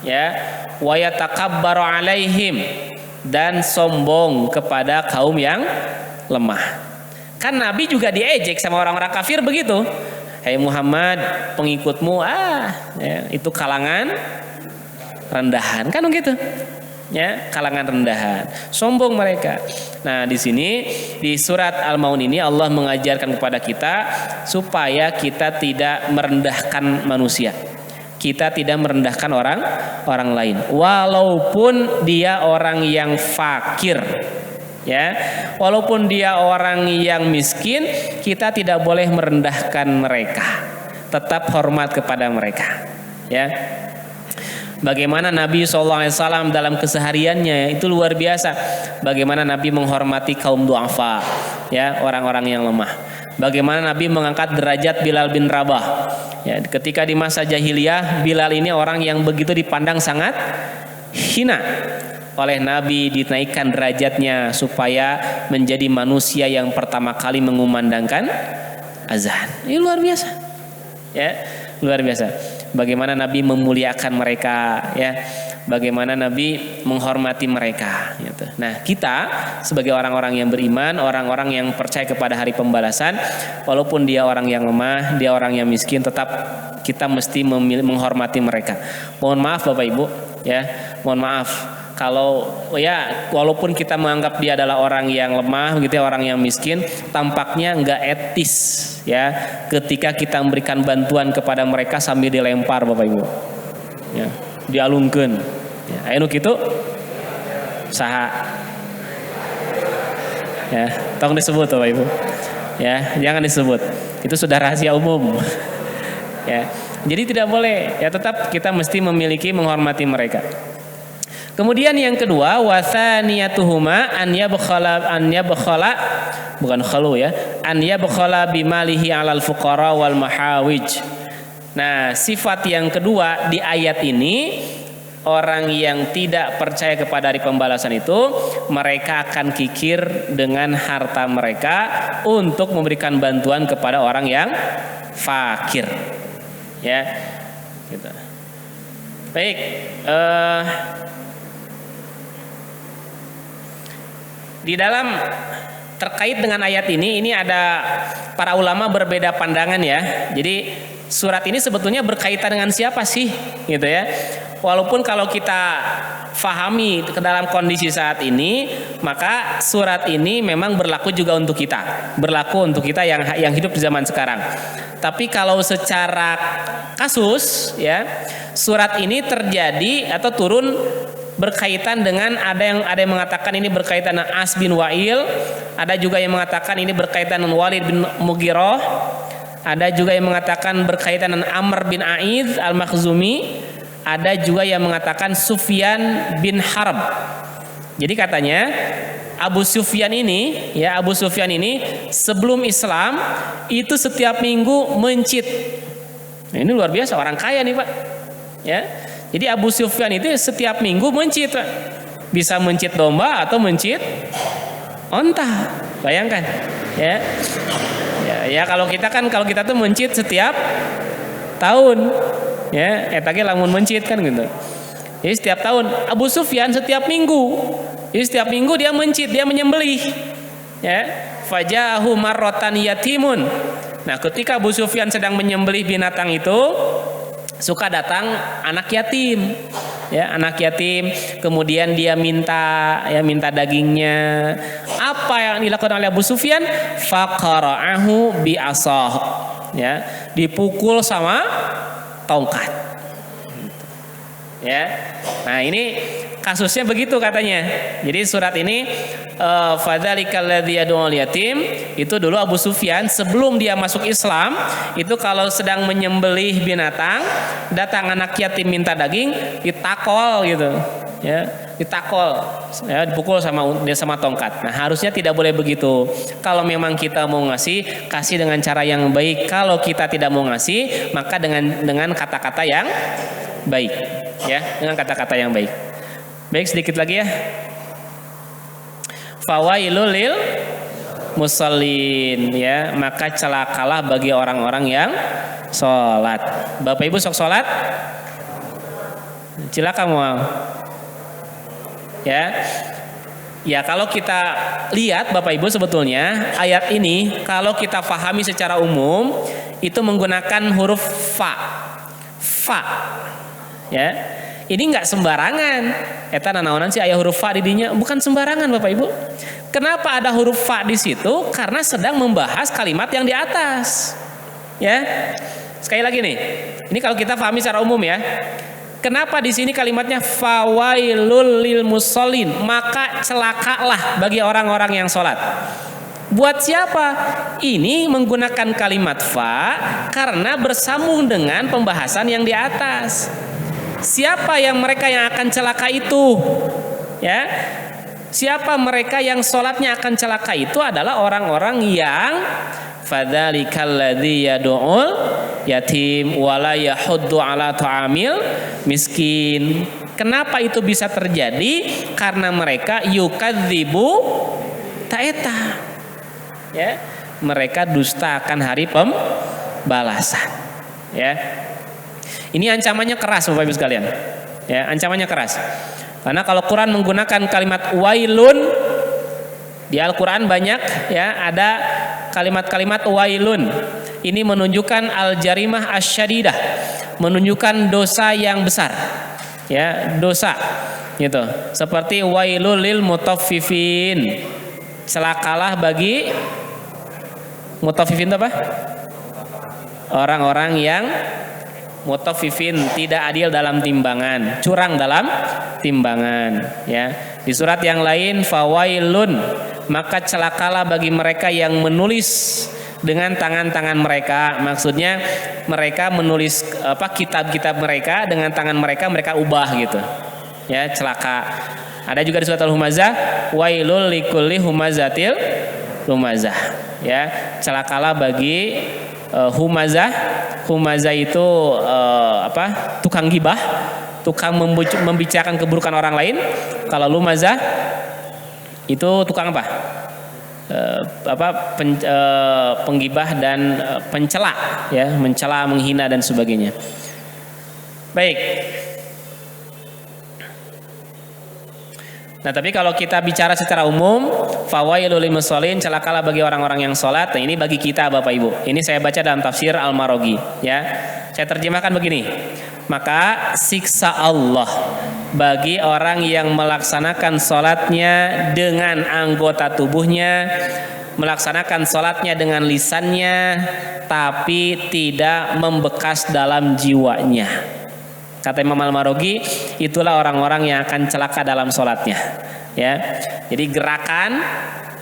ya, wa yatakabbaru alaihim, dan sombong kepada kaum yang lemah. Kan Nabi juga diejek sama orang-orang kafir begitu. Hei Muhammad, pengikutmu ya, itu kalangan rendahan, kan begitu. Ya, kalangan rendahan, sombong mereka. Nah, di sini di surat Al-Maun ini Allah mengajarkan kepada kita supaya kita tidak merendahkan manusia. Kita tidak merendahkan orang lain, walaupun dia orang yang fakir. Ya, walaupun dia orang yang miskin, kita tidak boleh merendahkan mereka. Tetap hormat kepada mereka. Ya. Bagaimana Nabi SAW dalam kesehariannya itu luar biasa. Bagaimana Nabi menghormati kaum du'afa, ya, orang-orang yang lemah. Bagaimana Nabi mengangkat derajat Bilal bin Rabah. Ya, ketika di masa jahiliyah, Bilal ini orang yang begitu dipandang sangat hina. Oleh Nabi dinaikkan derajatnya supaya menjadi manusia yang pertama kali mengumandangkan azan. Ini luar biasa. Ya, luar biasa. Bagaimana Nabi memuliakan mereka, ya. Bagaimana Nabi menghormati mereka, gitu. Nah, kita sebagai orang-orang yang beriman, orang-orang yang percaya kepada hari pembalasan, walaupun dia orang yang lemah, dia orang yang miskin, tetap kita mesti menghormati mereka. Mohon maaf Bapak Ibu, ya. Mohon maaf kalau ya walaupun kita menganggap dia adalah orang yang lemah gitu ya, orang yang miskin, tampaknya enggak etis ya ketika kita memberikan bantuan kepada mereka sambil dilempar Bapak Ibu. Ya, dialungkeun. Ya, anu kitu saha. Ya, tolong disebut Bapak Ibu. Ya, jangan disebut. Itu sudah rahasia umum. Ya. Jadi tidak boleh, ya tetap kita mesti menghormati mereka. Kemudian yang kedua, wasaniyatuhuma an yabkhala bukan khalu ya, an yabkhala bimalihi 'alal fuqara wal mahawij. Nah, sifat yang kedua di ayat ini, orang yang tidak percaya kepada hari pembalasan itu, mereka akan kikir dengan harta mereka untuk memberikan bantuan kepada orang yang fakir. Ya. Gitu. Baik, di dalam terkait dengan ayat ini ada para ulama berbeda pandangan ya. Jadi surat ini sebetulnya berkaitan dengan siapa sih, gitu ya. Walaupun kalau kita fahami ke dalam kondisi saat ini, maka surat ini memang berlaku juga untuk kita, berlaku untuk kita yang hidup di zaman sekarang. Tapi kalau secara kasus, ya, surat ini terjadi atau turun berkaitan dengan ada yang mengatakan ini berkaitan dengan As bin Wa'il, ada juga yang mengatakan ini berkaitan dengan Walid bin Mughirah, ada juga yang mengatakan berkaitan dengan Amr bin A'id al-Makhzumi, ada juga yang mengatakan Sufyan bin Harb. Jadi katanya Abu Sufyan ini sebelum Islam itu setiap minggu mencit. Nah, ini luar biasa, orang kaya nih Pak. Ya. Jadi Abu Sufyan itu setiap minggu mencit, Pak. Bisa mencit domba atau mencit onta. Bayangkan, ya. Ya kalau kita tuh mencit setiap tahun. Ya, etake lamun mencit kan gitu. Jadi setiap tahun. Abu Sufyan setiap minggu. Jadi setiap minggu dia mencit, dia menyembelih. Ya, fajahu marrotan yatimun. Nah, ketika Abu Sufyan sedang menyembelih binatang itu, suka datang anak yatim. Ya, anak yatim, kemudian dia minta dagingnya. Apa yang dilakukan oleh Abu Sufyan? Faqara'ahu bi asah. Ya, dipukul sama tongkat. Ya. Nah, ini kasusnya begitu katanya. Jadi surat ini fadzalikal ladzi yad'ul yatim, itu dulu Abu Sufyan sebelum dia masuk Islam, itu kalau sedang menyembelih binatang, datang anak yatim minta daging, ditakol gitu. Ya, ditakol, ya, dipukul sama tongkat. Nah, harusnya tidak boleh begitu. Kalau memang kita mau ngasih, kasih dengan cara yang baik. Kalau kita tidak mau ngasih, maka dengan kata-kata yang baik, ya, dengan kata-kata yang baik. Baik, sedikit lagi ya. Fawailul lil musallin, ya, maka celakalah bagi orang-orang yang sholat. Bapak Ibu sok sholat? Silakan mau. Ya, kalau kita lihat Bapak Ibu, sebetulnya ayat ini kalau kita pahami secara umum itu menggunakan huruf fa. Ya, ini nggak sembarangan. Eta nanaonan sih ayat huruf fa di dinya, bukan sembarangan Bapak Ibu. Kenapa ada huruf fa di situ? Karena sedang membahas kalimat yang di atas. Ya, sekali lagi nih, ini kalau kita pahami secara umum ya. Kenapa di sini kalimatnya fawailul lil musallin, maka celakalah bagi orang-orang yang sholat. Buat siapa? Ini menggunakan kalimat fa karena bersambung dengan pembahasan yang di atas. Siapa yang mereka yang akan celaka itu? Ya, siapa mereka yang sholatnya akan celaka itu adalah orang-orang yang fadzalikal ladzi yad'ul yatim wala yahuddu ala ta'amil miskin. Kenapa itu bisa terjadi? Karena mereka yukadzibu ta'eta. Ya, mereka dusta akan hari pembalasan. Ya. Ini ancamannya keras Bapak Ibu sekalian. Ya, ancamannya keras. Karena kalau Quran menggunakan kalimat wailun, di Al-Quran banyak ya ada kalimat-kalimat wailun. Ini menunjukkan al-jarimah asyadidah, menunjukkan dosa yang besar. Ya, dosa gitu. Seperti wailul lil mutaffifin. Celakalah bagi mutaffifin itu apa? Orang-orang yang mutaffifin, tidak adil dalam timbangan, curang dalam timbangan, ya. Di surat yang lain fawailun, maka celakalah bagi mereka yang menulis dengan tangan-tangan mereka. Maksudnya mereka menulis kitab-kitab mereka dengan tangan mereka ubah gitu. Ya, celaka. Ada juga di surat Al-Humazah, wailul likulli humazatil lumazah. Ya, celakalah bagi humazah. Humazah itu tukang gibah, tukang membicarakan keburukan orang lain. Kalau lumazah itu tukang apa? Penggibah dan pencela, ya, mencela, menghina dan sebagainya. Baik. Nah, tapi kalau kita bicara secara umum, fawailul lil musallin, celakalah bagi orang-orang yang sholat. Nah, ini bagi kita Bapak Ibu. Ini saya baca dalam tafsir Al-Maraghi, ya. Saya terjemahkan begini. Maka siksa Allah bagi orang yang melaksanakan sholatnya dengan anggota tubuhnya, melaksanakan sholatnya dengan lisannya, tapi tidak membekas dalam jiwanya. Kata Imam Al-Maraghi, itulah orang-orang yang akan celaka dalam sholatnya. Ya, jadi gerakan,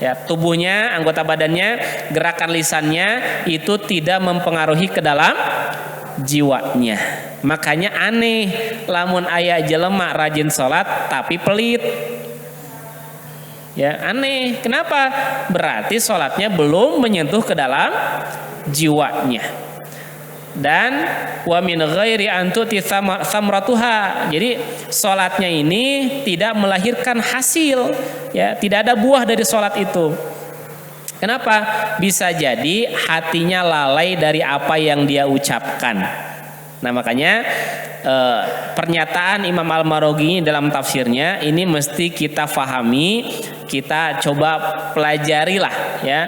ya, tubuhnya, anggota badannya, gerakan lisannya itu tidak mempengaruhi ke dalam jiwanya. Makanya aneh, lamun aya jelema rajin sholat tapi pelit. Ya, aneh. Kenapa? Berarti sholatnya belum menyentuh ke dalam jiwanya. Dan wa min ghairi an tuti thamratuha. Jadi sholatnya ini tidak melahirkan hasil, ya, tidak ada buah dari sholat itu. Kenapa? Bisa jadi hatinya lalai dari apa yang dia ucapkan. Nah, makanya pernyataan Imam Al-Maraghi dalam tafsirnya ini mesti kita fahami, kita coba pelajari lah, ya.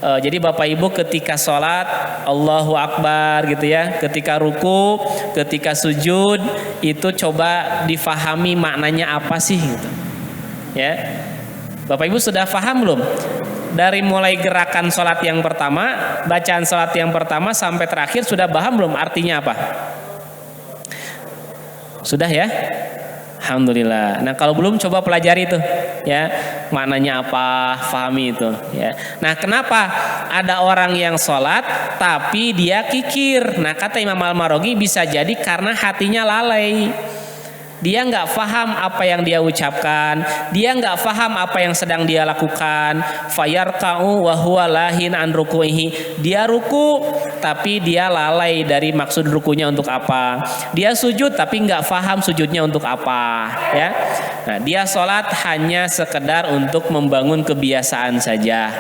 Jadi Bapak Ibu ketika sholat Allahu Akbar gitu ya, ketika ruku, ketika sujud itu coba difahami maknanya apa sih gitu. Ya. Bapak Ibu sudah paham belum? Dari mulai gerakan sholat yang pertama, bacaan sholat yang pertama sampai terakhir sudah paham belum artinya apa? Sudah ya? Alhamdulillah. Nah, kalau belum coba pelajari itu, ya, maknanya apa, pahami itu, ya. Nah, kenapa ada orang yang sholat tapi dia kikir? Nah, kata Imam Al-Maraghi bisa jadi karena hatinya lalai. Dia nggak paham apa yang dia ucapkan, dia nggak paham apa yang sedang dia lakukan. Fayarka'u wa huwa lahin an ruku'ihi. Dia ruku tapi dia lalai dari maksud rukunya untuk apa. Dia sujud tapi nggak paham sujudnya untuk apa, ya. Nah, dia sholat hanya sekedar untuk membangun kebiasaan saja.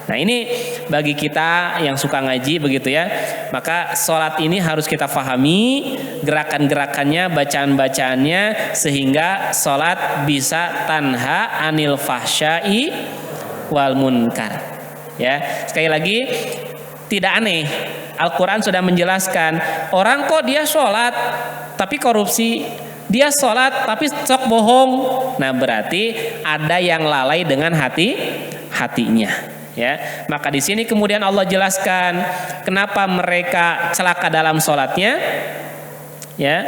Nah, ini bagi kita yang suka ngaji begitu ya, maka sholat ini harus kita pahami gerakan-gerakannya, bacaan-bacaannya, sehingga sholat bisa tanha anil fahsyai wal munkar. Ya, sekali lagi tidak aneh, Al-Quran sudah menjelaskan orang kok dia sholat tapi korupsi, dia sholat tapi sok bohong. Nah, berarti ada yang lalai dengan hatinya. Ya, maka di sini kemudian Allah jelaskan kenapa mereka celaka dalam sholatnya. Ya,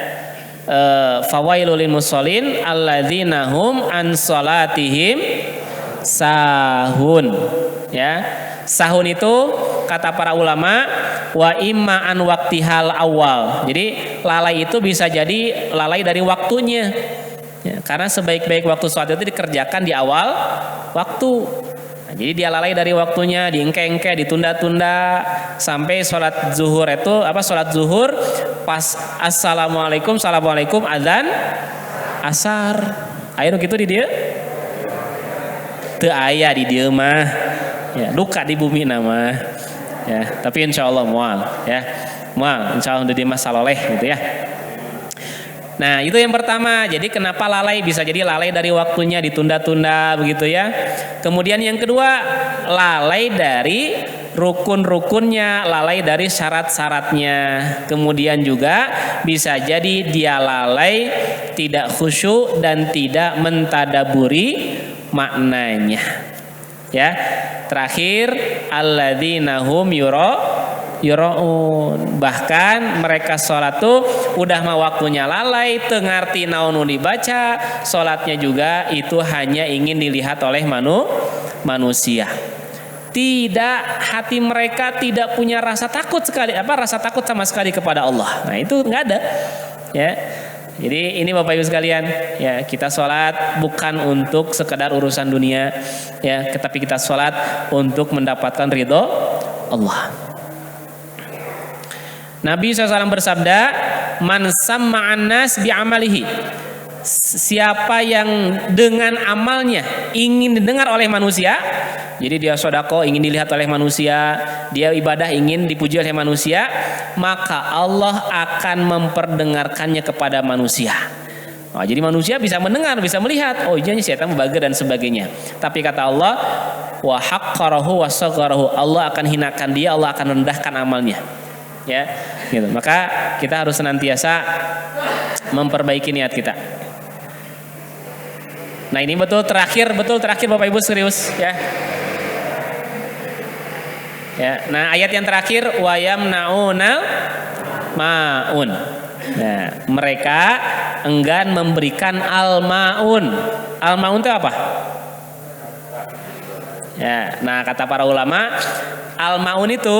fawailul lil musallin alladzina hum an sholatihim sahun. Ya, sahun itu kata para ulama wa imma an waktihal awal. Jadi lalai itu bisa jadi lalai dari waktunya. Ya, karena sebaik-baik waktu sholat itu dikerjakan di awal waktu. Nah, jadi dia lalai dari waktunya, diengke-engke, ditunda-tunda sampai sholat zuhur itu sholat zuhur pas assalamualaikum adzan asar. Ayo gitu di dia? Teu aya di dia mah. Ya, duka di bumi nama. Ya, tapi insya Allah mual, ya. Mual, insya Allah di mah saloleh gitu ya. Nah, itu yang pertama. Jadi kenapa lalai? Bisa jadi lalai dari waktunya, ditunda-tunda begitu ya. Kemudian yang kedua, lalai dari rukun-rukunnya, lalai dari syarat-syaratnya. Kemudian juga bisa jadi dia lalai, tidak khusyuk dan tidak mentadaburi maknanya. Ya. Terakhir, alladzina hum yuraun. Bahkan mereka sholat tuh udah mah waktunya lalai, teu ngarti naon nu dibaca, sholatnya juga itu hanya ingin dilihat oleh manusia. Tidak, hati mereka tidak punya rasa takut rasa takut sama sekali kepada Allah. Nah, itu nggak ada. Ya. Jadi ini Bapak Ibu sekalian, ya, kita sholat bukan untuk sekedar urusan dunia, ya, tetapi kita sholat untuk mendapatkan ridho Allah. Nabi SAW bersabda, man samma'an nas bi'amalihi. Siapa yang dengan amalnya ingin didengar oleh manusia, jadi dia sodako ingin dilihat oleh manusia, dia ibadah ingin dipuji oleh manusia, maka Allah akan memperdengarkannya kepada manusia. Oh, jadi manusia bisa mendengar, bisa melihat, oh iya setan membaga dan sebagainya. Tapi kata Allah, wa haqqarahu wa sagharahu, Allah akan hinakan dia, Allah akan rendahkan amalnya. Ya, gitu. Maka kita harus senantiasa memperbaiki niat kita. Nah, ini betul terakhir Bapak Ibu, serius ya. Ya, nah ayat yang terakhir wayamnauna maun. Nah, mereka enggan memberikan al-maun. Al-maun itu apa? Ya, nah kata para ulama, al-maun itu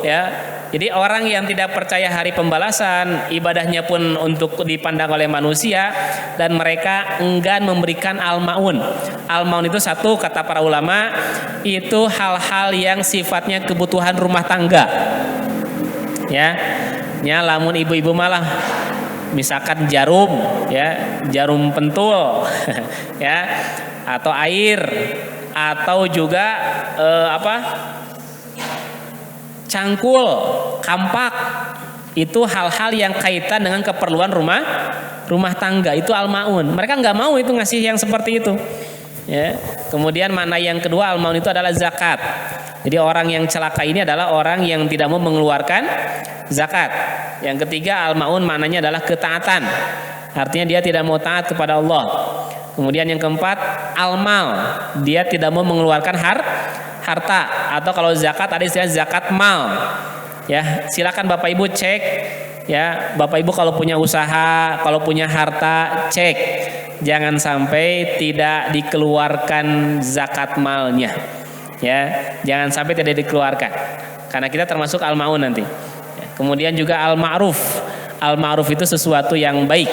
ya Jadi orang yang tidak percaya hari pembalasan, ibadahnya pun untuk dipandang oleh manusia, dan mereka enggan memberikan al-maun. Al-maun itu satu, kata para ulama, itu hal-hal yang sifatnya kebutuhan rumah tangga. Ya, lamun ibu-ibu malah misalkan jarum, ya, jarum pentul, ya, atau air, atau juga cangkul, kampak, itu hal-hal yang kaitan dengan keperluan rumah tangga, itu al-maun. Mereka nggak mau itu ngasih yang seperti itu. Ya. Kemudian makna yang kedua al-maun itu adalah zakat. Jadi orang yang celaka ini adalah orang yang tidak mau mengeluarkan zakat. Yang ketiga al-maun maknanya adalah ketaatan. Artinya dia tidak mau taat kepada Allah. Kemudian yang keempat al-mal, dia tidak mau mengeluarkan harta, atau kalau zakat ada istilah zakat mal. Ya, silakan Bapak Ibu cek, ya, Bapak Ibu kalau punya usaha, kalau punya harta, cek. Jangan sampai tidak dikeluarkan zakat malnya. Ya, jangan sampai tidak dikeluarkan. Karena kita termasuk al-maun nanti. Kemudian juga al-ma'ruf. Al-ma'ruf itu sesuatu yang baik,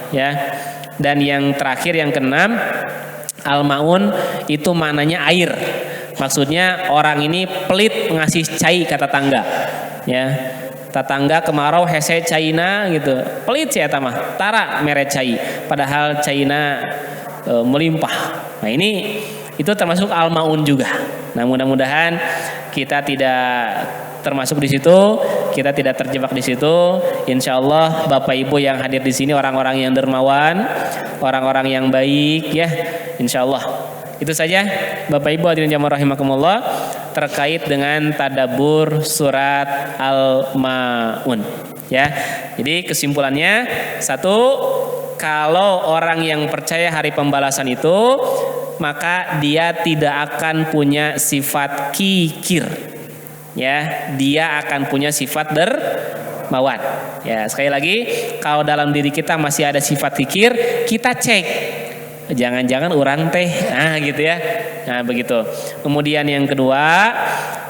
ya. Dan yang terakhir yang keenam, al-maun itu maknanya air. Maksudnya orang ini pelit ngasih cai ke tetangga. Ya. Tetangga kemarau hese caina gitu. Pelit sih eta mah, tara mere cai. Padahal caina melimpah. Nah, ini itu termasuk al-maun juga. Nah, mudah-mudahan kita tidak termasuk di situ, kita tidak terjebak di situ. Insya Allah Bapak Ibu yang hadir di sini orang-orang yang dermawan, orang-orang yang baik, ya. Insya Allah. Itu saja Bapak Ibu hadirin jamaah rahimakumullah terkait dengan tadabbur surat Al-Maun, ya. Jadi kesimpulannya, satu, kalau orang yang percaya hari pembalasan itu, maka dia tidak akan punya sifat kikir. Ya, dia akan punya sifat dermawan. Ya, sekali lagi, kalau dalam diri kita masih ada sifat kikir, kita cek. Jangan-jangan orang teh, nah gitu ya. Nah begitu. Kemudian yang kedua,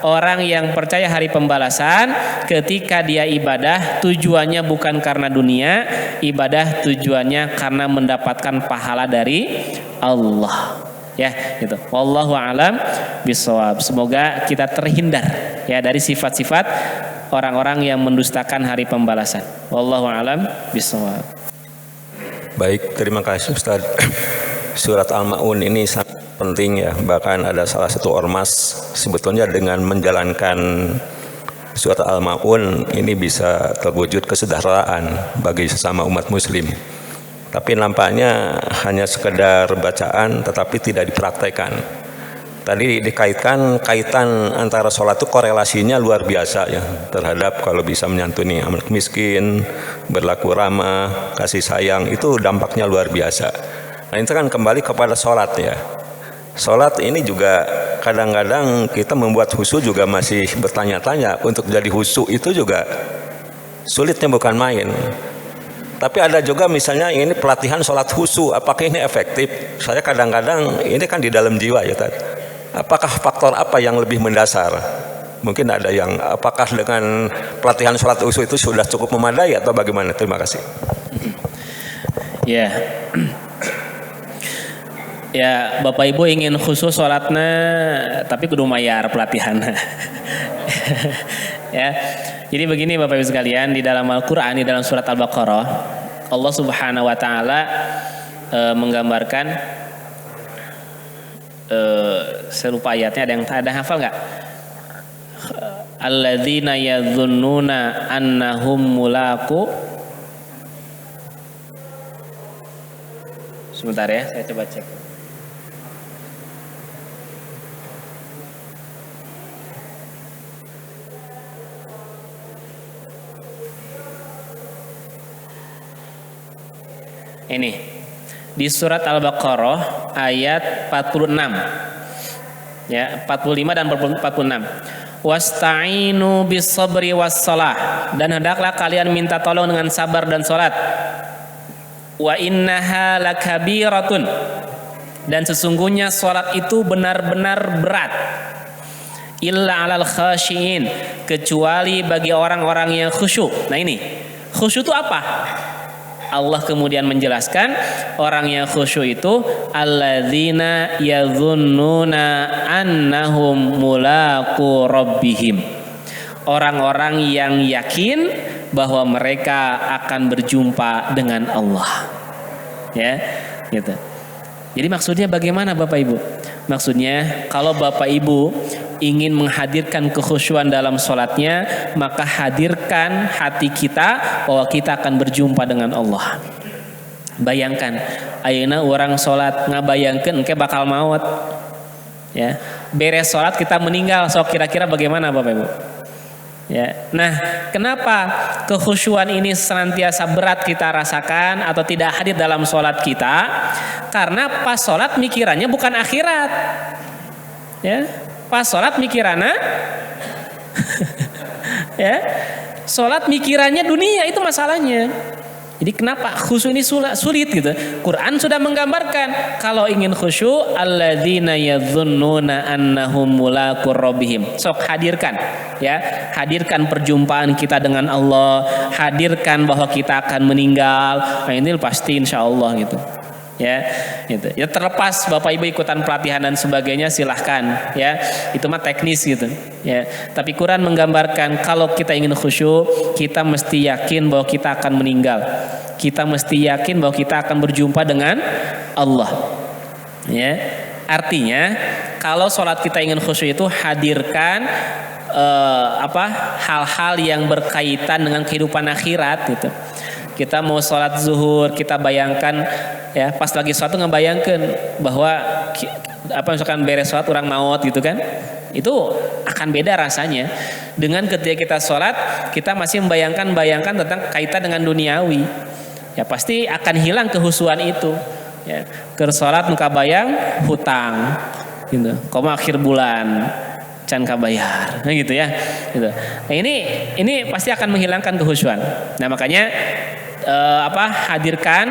orang yang percaya hari pembalasan, ketika dia ibadah tujuannya bukan karena dunia, ibadah tujuannya karena mendapatkan pahala dari Allah. Ya, gitu. Wallahu a'lam bishawab. Semoga kita terhindar ya dari sifat-sifat orang-orang yang mendustakan hari pembalasan. Wallahu a'lam bishawab. Baik, terima kasih Ustaz. Surat Al-Maun ini sangat penting ya. Bahkan ada salah satu ormas sebetulnya dengan menjalankan surat Al-Maun ini bisa terwujud kesejahteraan bagi sesama umat muslim. Tapi nampaknya hanya sekedar bacaan tetapi tidak dipraktekkan. Tadi kaitan antara sholat itu korelasinya luar biasa ya terhadap kalau bisa menyantuni anak miskin, berlaku ramah, kasih sayang, itu dampaknya luar biasa. Nah itu kan kembali kepada sholat ya. Sholat ini juga kadang-kadang kita membuat khusyuk juga masih bertanya-tanya. Untuk jadi khusyuk itu juga sulitnya bukan main. Tapi ada juga misalnya ini pelatihan sholat khusyuk, apakah ini efektif? Saya kadang-kadang ini kan di dalam jiwa ya tadi. Apakah faktor apa yang lebih mendasar? Mungkin ada yang apakah dengan pelatihan sholat khusyuk itu sudah cukup memadai atau bagaimana? Terima kasih. Ya. Ya, Bapak Ibu ingin khusus sholatnya tapi kudu mayar pelatihan. Ya. Jadi begini Bapak Ibu sekalian, di dalam Al-Qur'an, di dalam surat Al-Baqarah, Allah Subhanahu wa taala menggambarkan saya lupa ayatnya, ada hafal enggak? Alladzina yadhunnuna annahum mulaqu. Sebentar ya, saya coba cek. Ini di surat Al-Baqarah ayat 46. Ya, 45 dan 46. Wasta'inu bis-sabri was-shalah, dan hendaklah kalian minta tolong dengan sabar dan salat. Wa innaha lakabiratun, dan sesungguhnya salat itu benar-benar berat. illa 'alal khashiin, kecuali bagi orang-orang yang khusyuk. Nah ini, khusyuk itu apa? Allah kemudian menjelaskan orang yang khusyuk itu alladzina yadhunnuna annahum mulaqu rabbihim. Orang-orang yang yakin bahwa mereka akan berjumpa dengan Allah. Ya, gitu. Jadi maksudnya bagaimana Bapak Ibu? Maksudnya kalau Bapak Ibu ingin menghadirkan kekhusyuan dalam sholatnya, maka hadirkan hati kita bahwa kita akan berjumpa dengan Allah. Bayangkan, ayeuna orang sholat ngabayangkeun engke bakal maut. Ya, beres sholat kita meninggal, sok kira-kira bagaimana Bapak Ibu? Ya, nah kenapa kekhusyuan ini senantiasa berat kita rasakan atau tidak hadir dalam sholat kita? Karena pas sholat mikirannya bukan akhirat, ya. Pas sholat mikirannya, ya, sholat mikirannya dunia, itu masalahnya. Jadi kenapa khusyuk ini sulit gitu? Quran sudah menggambarkan kalau ingin khusyuk alladzina yadhunnuna annahum mulaqu rabbihim. Sok hadirkan, ya, hadirkan perjumpaan kita dengan Allah, hadirkan bahwa kita akan meninggal. Nah ini pasti insyaallah gitu. Ya, gitu. Ya terlepas Bapak Ibu ikutan pelatihan dan sebagainya silahkan, ya. Itu mah teknis gitu, ya. Tapi Quran menggambarkan kalau kita ingin khusyuk, kita mesti yakin bahwa kita akan meninggal. Kita mesti yakin bahwa kita akan berjumpa dengan Allah. Ya. Artinya kalau sholat kita ingin khusyuk itu hadirkan hal-hal yang berkaitan dengan kehidupan akhirat gitu. Kita mau sholat zuhur, kita bayangkan, ya, pas lagi sholat tuh ngebayangkan bahwa misalkan beres sholat orang maut gitu kan, itu akan beda rasanya dengan ketika kita sholat kita masih membayangkan tentang kaitan dengan duniawi. Ya pasti akan hilang kehusuan itu. Ya, ke sholat muka bayang hutang, gitu. Koma akhir bulan can kabayar, nah gitu ya. Gitu. Nah ini pasti akan menghilangkan kehusuan. Nah makanya hadirkan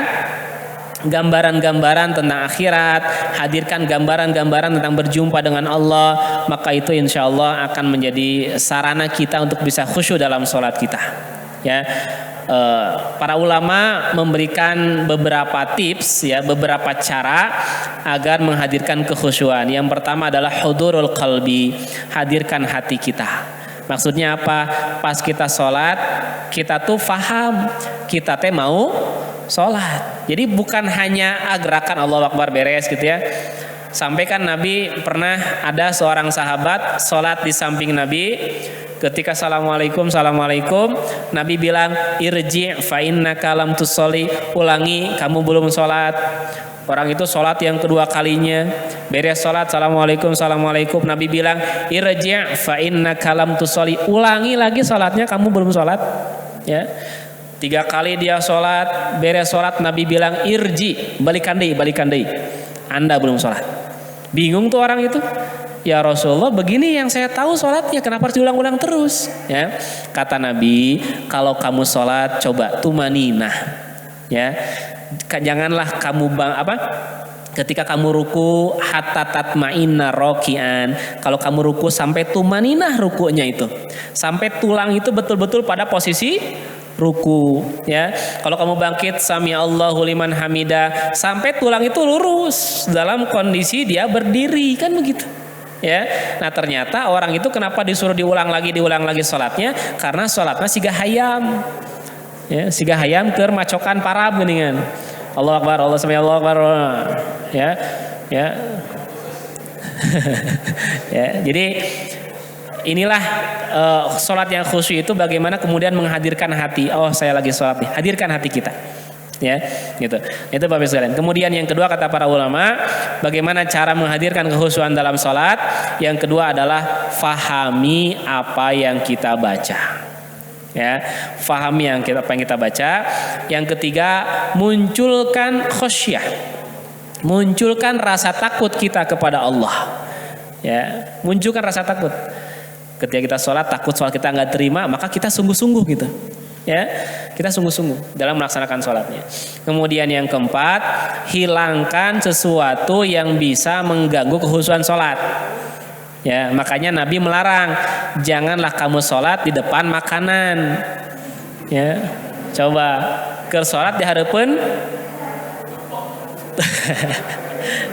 gambaran-gambaran tentang akhirat, hadirkan gambaran-gambaran tentang berjumpa dengan Allah, maka itu insya Allah akan menjadi sarana kita untuk bisa khusyuk dalam sholat kita. Ya, para ulama memberikan beberapa tips, ya, beberapa cara agar menghadirkan kekhusyuan. Yang pertama adalah hudurul qalbi, hadirkan hati kita. Maksudnya apa? Pas kita sholat, kita tuh faham kita teh mau sholat. Jadi bukan hanya gerakan Allahu Akbar beres gitu ya. Sampai kan Nabi pernah ada seorang sahabat sholat di samping Nabi. Ketika assalamualaikum Nabi bilang irji' fa innaka lam tusolli, ulangi kamu belum sholat. Orang itu sholat yang kedua kalinya, beres sholat assalamualaikum Nabi bilang irji' fa innaka lam tusolli, ulangi lagi sholatnya kamu belum sholat. Ya, 3 kali dia sholat, beres sholat Nabi bilang irji, balikan deh, Anda belum sholat. Bingung tuh orang itu. Ya Rasulullah, begini yang saya tahu sholatnya, kenapa harus diulang-ulang terus? Ya, kata Nabi, kalau kamu sholat coba tumaninah, ya, janganlah kamu ketika kamu ruku hatta tatma'inna rokian. Kalau kamu ruku sampai tumaninah rukunya itu, sampai tulang itu betul-betul pada posisi ruku, ya. Kalau kamu bangkit sami Allahu liman hamida, sampai tulang itu lurus dalam kondisi dia berdiri, kan begitu. Ya, nah ternyata orang itu kenapa disuruh diulang lagi sholatnya? Karena sholatnya siga hayam, ya, siga hayam keur macokan parab geuningan. Allahu Akbar, Allah sami Allahu Akbar, ya, ya, ya. Jadi inilah sholat yang khusyuk itu bagaimana kemudian menghadirkan hati. Oh saya lagi sholat nih, hadirkan hati kita. Ya, gitu. Itu Bapak sekalian. Kemudian yang kedua kata para ulama, bagaimana cara menghadirkan kekhusyuan dalam sholat? Yang kedua adalah fahami apa yang kita baca. Ya, fahami yang kita baca. Yang ketiga, munculkan khosyah. Munculkan rasa takut kita kepada Allah. Ya, munculkan rasa takut. Ketika kita sholat takut sholat kita nggak terima, maka kita sungguh-sungguh gitu. Ya, kita sungguh-sungguh dalam melaksanakan sholatnya. Kemudian yang keempat, hilangkan sesuatu yang bisa mengganggu kekhusyuan sholat. Ya, makanya Nabi melarang, janganlah kamu sholat di depan makanan. Ya, coba ke sholat di harapan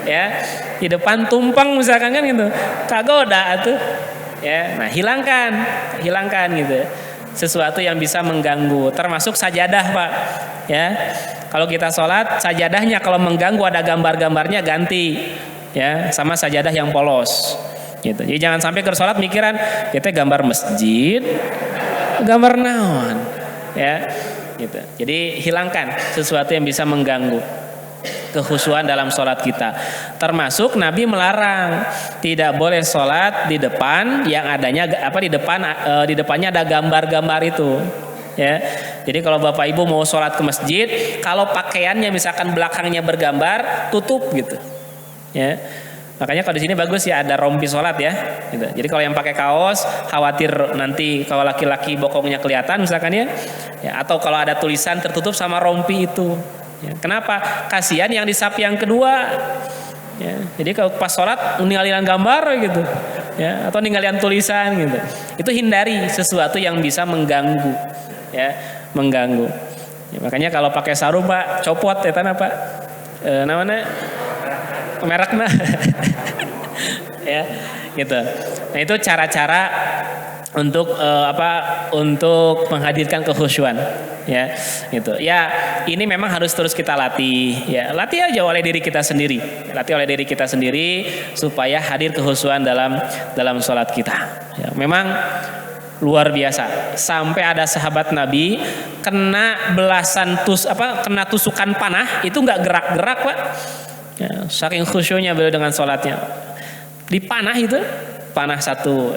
ya, di depan tumpeng misalkan kan gitu, kagoda atuh. Ya, nah hilangkan gitu. Sesuatu yang bisa mengganggu, termasuk sajadah, Pak. Ya, kalau kita sholat, sajadahnya kalau mengganggu ada gambar-gambarnya ganti. Ya, sama sajadah yang polos. Gitu. Jadi jangan sampai ke sholat mikiran kita gambar masjid, gambar naon, ya, gitu. Jadi hilangkan sesuatu yang bisa mengganggu kekhusyuan dalam sholat kita. Termasuk Nabi melarang tidak boleh sholat di depan yang adanya di depannya ada gambar-gambar itu. Ya, jadi kalau bapak ibu mau sholat ke masjid, kalau pakaiannya misalkan belakangnya bergambar, tutup gitu. Ya. Makanya kalau di sini bagus ya ada rompi sholat ya. Gitu. Jadi kalau yang pakai kaos khawatir nanti kalau laki-laki bokongnya kelihatan misalkan ya, atau kalau ada tulisan tertutup sama rompi itu. Ya, kenapa? Kasihan yang di saf yang kedua. Ya, jadi kalau pas sholat ninggalin gambar gitu, ya, atau ninggalin tulisan gitu. Itu hindari sesuatu yang bisa mengganggu, ya, mengganggu. Ya, makanya kalau pakai sarung Pak, copot ya tanah Pak. Namanya mereknya ya gitu. Nah itu cara-cara untuk untuk menghadirkan kekhusyuan ya gitu. Ya ini memang harus terus kita latih ya. Latih aja oleh diri kita sendiri. Latih oleh diri kita sendiri supaya hadir kekhusyuan dalam sholat kita. Ya, memang luar biasa. Sampai ada sahabat Nabi kena kena tusukan panah itu nggak gerak-gerak Pak. Ya, saking khusyuknya beliau dengan sholatnya. Di panah itu, panah satu,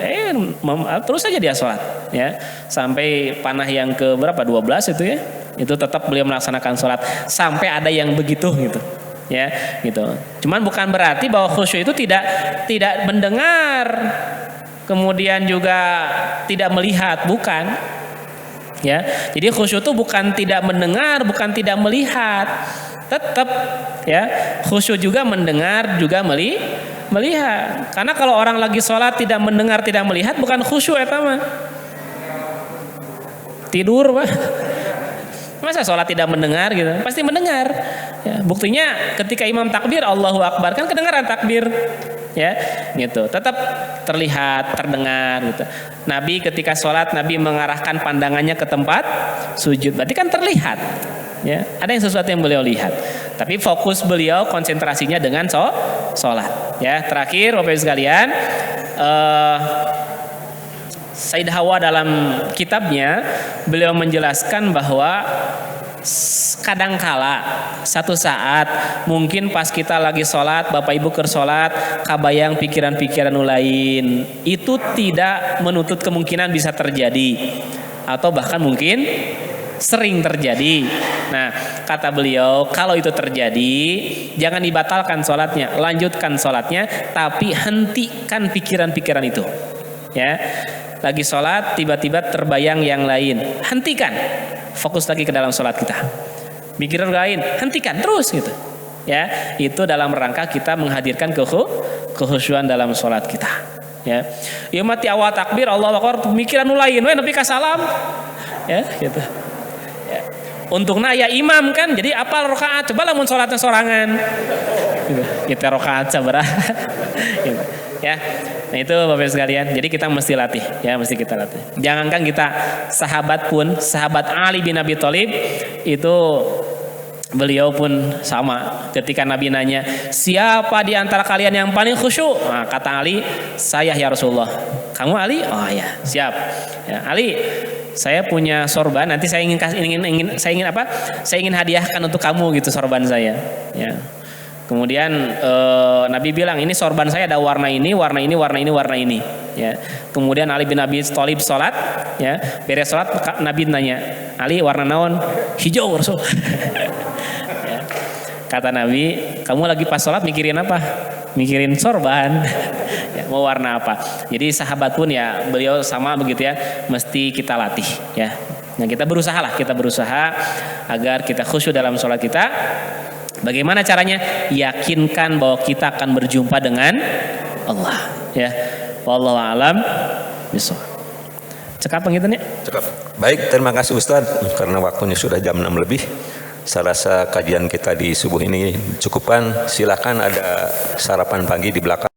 terus saja dia sholat, ya, sampai panah yang ke berapa 12 itu ya, itu tetap beliau melaksanakan sholat sampai ada yang begitu gitu, ya, gitu. Cuman bukan berarti bahwa khusyuk itu tidak mendengar, kemudian juga tidak melihat, bukan. Ya, jadi khusyuk itu bukan tidak mendengar, bukan tidak melihat. Tetap ya khusyuk juga mendengar juga melihat. Karena kalau orang lagi sholat tidak mendengar tidak melihat bukan khusyuk eta mah. Tidur Pak. Masa sholat tidak mendengar gitu? Pasti mendengar. Ya, buktinya ketika imam takbir Allahu Akbar kan kedengaran takbir. Ya, gitu. Tetap terlihat, terdengar gitu. Nabi ketika sholat Nabi mengarahkan pandangannya ke tempat sujud. Berarti kan terlihat. Ya, ada yang sesuatu yang beliau lihat. Tapi fokus beliau konsentrasinya dengan sholat. Ya, terakhir Bapak Ibu sekalian, Said Hawa dalam kitabnya beliau menjelaskan bahwa kadangkala satu saat mungkin pas kita lagi sholat, Bapak Ibu ke sholat, kabayang pikiran-pikiran lain, itu tidak menutup kemungkinan bisa terjadi atau bahkan mungkin sering terjadi. Nah, kata beliau, kalau itu terjadi, jangan dibatalkan sholatnya, lanjutkan sholatnya, tapi hentikan pikiran-pikiran itu. Ya, lagi sholat tiba-tiba terbayang yang lain, hentikan, fokus lagi ke dalam sholat kita. Pikiran lain, hentikan terus gitu. Ya, itu dalam rangka kita menghadirkan kekhusyuan dalam sholat kita. Ya, ieu mati awal takbir Allahu Akbar, pemikiran lain, nepi ka salam. Ya, gitu. Untungnya ya imam kan, jadi apal rakaat, coba lamun sholatnya sorangan, kita rakaat sabar, gitu. Ya, nah itu Bapak sekalian, jadi kita mesti latih, ya mesti kita latih. Jangankan kita sahabat pun, sahabat Ali bin Abi Thalib itu beliau pun sama. Ketika Nabi nanya, siapa di antara kalian yang paling khusyuk? Nah, kata Ali, saya ya Rasulullah. Kamu Ali? Oh ya, siap. Ya, Ali. Saya punya sorban, nanti saya ingin hadiahkan untuk kamu gitu sorban saya. Ya. Kemudian Nabi bilang ini sorban saya ada warna ini, warna ini, warna ini, warna ini. Ya. Kemudian Ali bin Abi Thalib sholat, ya beres sholat Nabi nanya, Ali warna naon? Hijau Rasul. Ya. Kata Nabi, kamu lagi pas sholat mikirin apa? Mikirin sorban. Ya, mau warna apa? Jadi sahabat pun ya beliau sama begitu ya, mesti kita latih ya. Nah kita berusaha agar kita khusyuk dalam sholat kita. Bagaimana caranya? Yakinkan bahwa kita akan berjumpa dengan Allah ya. Wallahu a'lam bishawab. Cekap pengitannya. Cukup. Baik, terima kasih Ustaz. Karena waktunya sudah jam 6 lebih. Saya rasa kajian kita di subuh ini cukupkan. Silakan ada sarapan pagi di belakang.